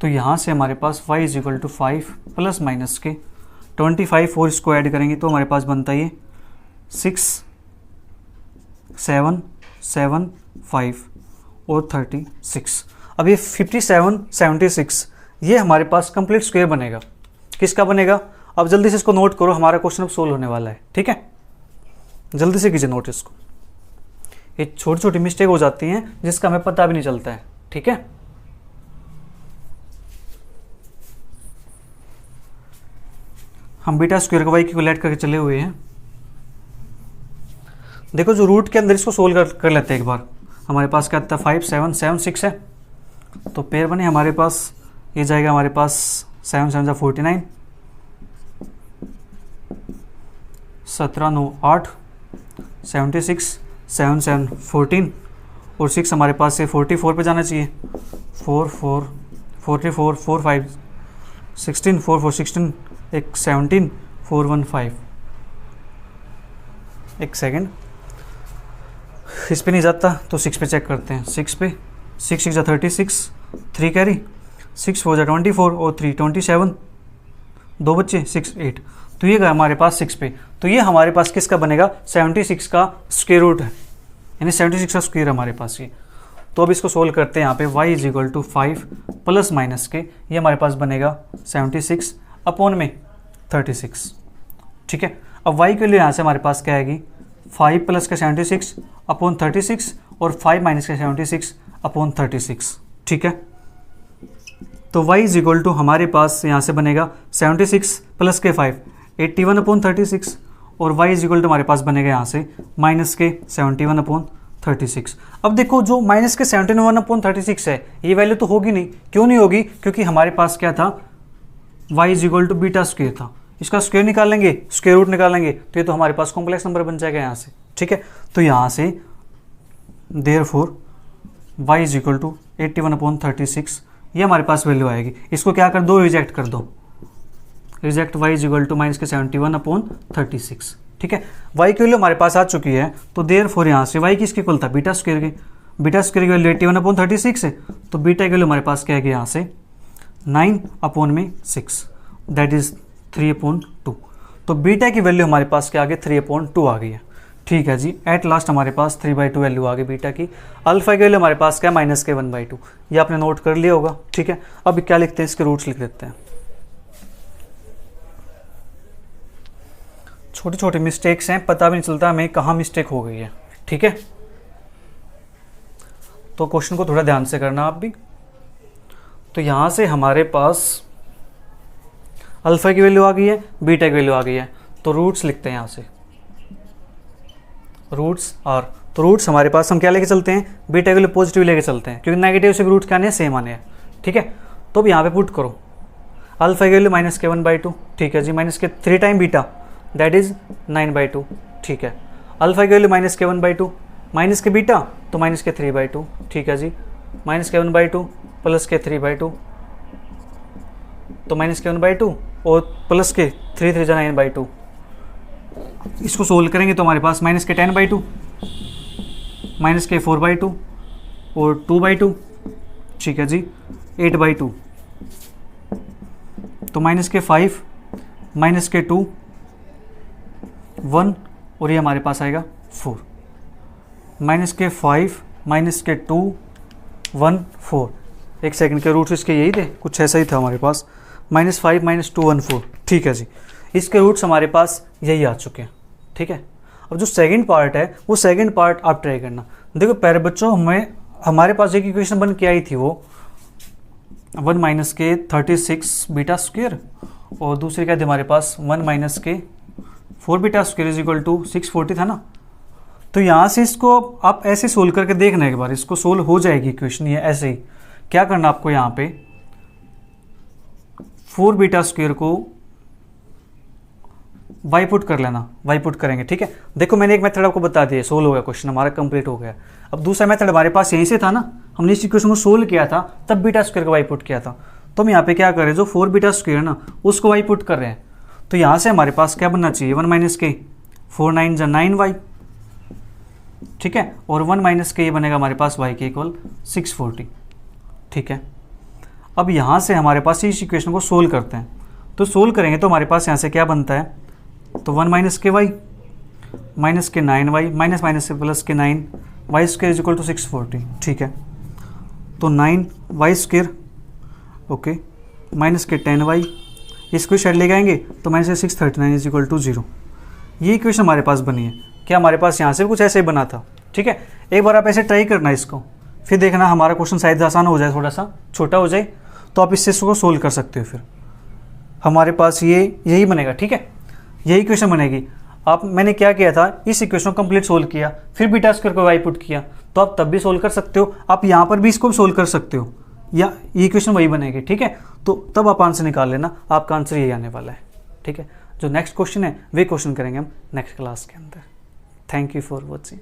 तो यहाँ से हमारे पास y is equal to 5 plus minus के 25 और इसको ऐड करेंगे तो हमारे पास बनता है ये 6 7 7 5 और 36। अब ये 57 76 ये हमारे पास कंप्लीट स्क्वायर बनेगा। किसका बनेगा? अब जल्दी से इसको नोट करो, हमारा क्वेश्चन अब सोल्व होने वाला है, ठीक है। जल्दी से कीजिए नोट इसको, ये छोटी छोटी मिस्टेक हो जाती हैं जिसका हमें पता भी नहीं चलता है, ठीक है। हम बीटा स्क्वायर को वाई की लेट करके चले हुए हैं। देखो जो रूट के अंदर इसको सोल्व कर लेते हैं एक बार। हमारे पास क्या आता है 5 7 7 6 है, तो पेयर बने हमारे पास, ये जाएगा हमारे पास 7 7 जा 49 17 9 8 76 7 7 14 और 6 हमारे पास से 44 पे जाना चाहिए, 4 4 44 4 5 16 4 4 16 एक 17 4 1 5, एक सेकेंड इस पे नहीं जाता तो 6 पे चेक करते हैं। 6 पे 6 6 जा 36, 3 कैरी, 6 4 जा 24 और 3 27, 2 बच्चे 6 8। तो ये गया हमारे पास 6 पे। तो ये हमारे पास किसका बनेगा, 76 का स्क्वायर रूट है, यानी 76 का स्क्वायर हमारे पास ये। तो अब इसको सोल्व करते हैं। यहाँ पे y is equal to 5 plus minus के, ये हमारे पास बनेगा 76 अपॉन में 36। ठीक है, अब y के लिए यहाँ से हमारे पास क्या आएगी, 5 प्लस का 76 अपॉन 36 और 5 माइनस का 76 अपॉन 36। ठीक है, तो y इज इक्वल टू हमारे पास यहाँ से बनेगा 76 प्लस के 5 81 अपॉन 36 और y इज इक्वल टू हमारे पास बनेगा यहाँ से माइनस के 71 अपॉन 36। अब देखो जो माइनस के 71 अपॉन 36 है ये वैल्यू तो होगी नहीं। क्यों नहीं होगी, क्योंकि हमारे पास क्या था, y is equal to beta square था। इसका स्क्वायर निकालेंगे, स्क्वायर रूट निकालेंगे तो ये तो हमारे पास कॉम्प्लेक्स नंबर बन जाएगा यहाँ से। ठीक है, तो यहाँ से therefore y is equal to 81 upon 36 ये हमारे पास वैल्यू आएगी। इसको क्या कर दो, रिजेक्ट कर दो, reject y is equal to minus के 71 अपॉन 36। ठीक है, y की वैल्यू हमारे पास आ चुकी है। तो देयरफॉर यहाँ से y किसकी इक्वल था, बीटा स्क्वायर की। बीटा स्क्वायर की वैल्यू 81 अपॉन 36 है, तो बीटा की वैल्यू हमारे पास क्या है यहाँ से 9 अपॉन में 6, दैट इज 3/2। तो बीटा की वैल्यू हमारे पास क्या आ गई, 3/2 आ गई है। ठीक है जी, एट लास्ट हमारे पास 3/2 वैल्यू आ गई बीटा की। अल्फा की वैल्यू हमारे पास क्या, माइनस के 1/2। ये आपने नोट कर लिया होगा। ठीक है, अब क्या लिखते हैं, इसके रूट्स लिख देते हैं। छोटी छोटी मिस्टेक्स हैं, पता भी नहीं चलता हमें कहाँ मिस्टेक हो गई है। ठीक है, तो क्वेश्चन को थोड़ा ध्यान से करना आप भी। तो यहाँ से हमारे पास अल्फा की वैल्यू आ गई है, बीटा की वैल्यू आ गई है, तो रूट्स लिखते हैं यहाँ से, रूट्स आर। तो रूट्स हमारे पास हम क्या लेके चलते हैं, बीटा की वैल्यू पॉजिटिव लेके चलते हैं, क्योंकि नेगेटिव से भी रूट्स क्या आने हैं, सेम आने हैं। ठीक है, तो अब यहाँ पे पुट करो अल्फा की वैल्यू माइनस के 1/2। ठीक है जी, माइनस के 3 टाइम बीटा दैट इज 9/2। ठीक है, अल्फा की वैल्यू माइनस के 1/2 माइनस के बीटा तो माइनस के 3/2। ठीक है जी, माइनस के 1/2 प्लस के 3/2 तो माइनस के 1/2 और प्लस के 3 3 9/2। इसको सोल्व करेंगे तो हमारे पास माइनस के 10/2 माइनस के 4/2 और 2/2। ठीक है जी, 8/2 तो माइनस के 5 माइनस के 2 1 और ये हमारे पास आएगा 4। माइनस के 5 माइनस के 2 1 4। एक सेकंड के रूट्स इसके यही थे, कुछ ऐसा ही था हमारे पास, -5 -2 1 4। ठीक है जी, इसके रूट्स हमारे पास यही आ चुके हैं। ठीक है, अब जो सेकंड पार्ट है वो सेकंड पार्ट आप ट्राई करना। देखो प्यारे बच्चों, हमारे पास एक इक्वेशन बन के आई थी, वो 1 माइनस के 36 बीटा स्क्वायर और दूसरी क्या थी हमारे पास 1 माइनस के 4 beta square is equal to 640 था ना। तो यहाँ से इसको आप ऐसे सोल्व करके देखना एक बार, इसको सोल्व हो जाएगी इक्वेशन ये ऐसे ही। क्या करना आपको, यहाँ पे 4 बीटा स्क्वायर को वाई पुट कर लेना, वाई पुट करेंगे। ठीक है, देखो मैंने एक मेथड आपको बता दिया, सोल्व हो गया, क्वेश्चन हमारा कंप्लीट हो गया। अब दूसरा मेथड हमारे पास यहीं से था ना, हमने इस इक्वेशन को सोल्व किया था तब बीटा स्क्वायर का वाई पुट किया था। तो हम यहाँ पे क्या कर रहे हैं, जो 4 बीटा स्क्वायर ना उसको वाई पुट कर रहे हैं। तो यहाँ से हमारे पास क्या बनना चाहिए, 1 माइनस के 4 9 जा 9y। ठीक है, और 1 माइनस के ये बनेगा हमारे पास y के इक्वल 640। ठीक है, अब यहाँ से हमारे पास इस इक्वेशन को सोल्व करते हैं। तो सोल्व करेंगे तो हमारे पास यहाँ से क्या बनता है, तो 1 माइनस के y माइनस के 9y माइनस माइनस से प्लस के 9 y square is equal to 640। ठीक है, तो 9y स्क्वायर ओके माइनस के 10y, इसको साइड ले आएंगे तो माइनस के 639 इज इक्वल टू 0। ये इक्वेशन हमारे पास बनी है। क्या हमारे पास यहाँ से कुछ ऐसे ही बना था। ठीक है, एक बार आप ऐसे ट्राई करना इसको, फिर देखना हमारा क्वेश्चन शायद आसान हो जाए, थोड़ा सा छोटा हो जाए, तो आप इससे इसको सोल्व कर सकते हो। फिर हमारे पास ये यही बनेगा। ठीक है, यही इक्वेशन बनेगी। आप मैंने क्या किया था, इस इक्वेशन को कंप्लीट सोल्व किया, फिर बीटा स्क्वायर को वाई पुट किया, तो आप तब भी सोल्व कर सकते हो। आप यहाँ पर भी इसको सोल्व कर सकते हो, या ये इक्वेशन वही बनेगी। ठीक है, तो तब आप आंसर निकाल लेना, आपका आंसर यही आने वाला है। ठीक है, जो नेक्स्ट क्वेश्चन है वे क्वेश्चन करेंगे हम नेक्स्ट क्लास के अंदर। Thank you for watching.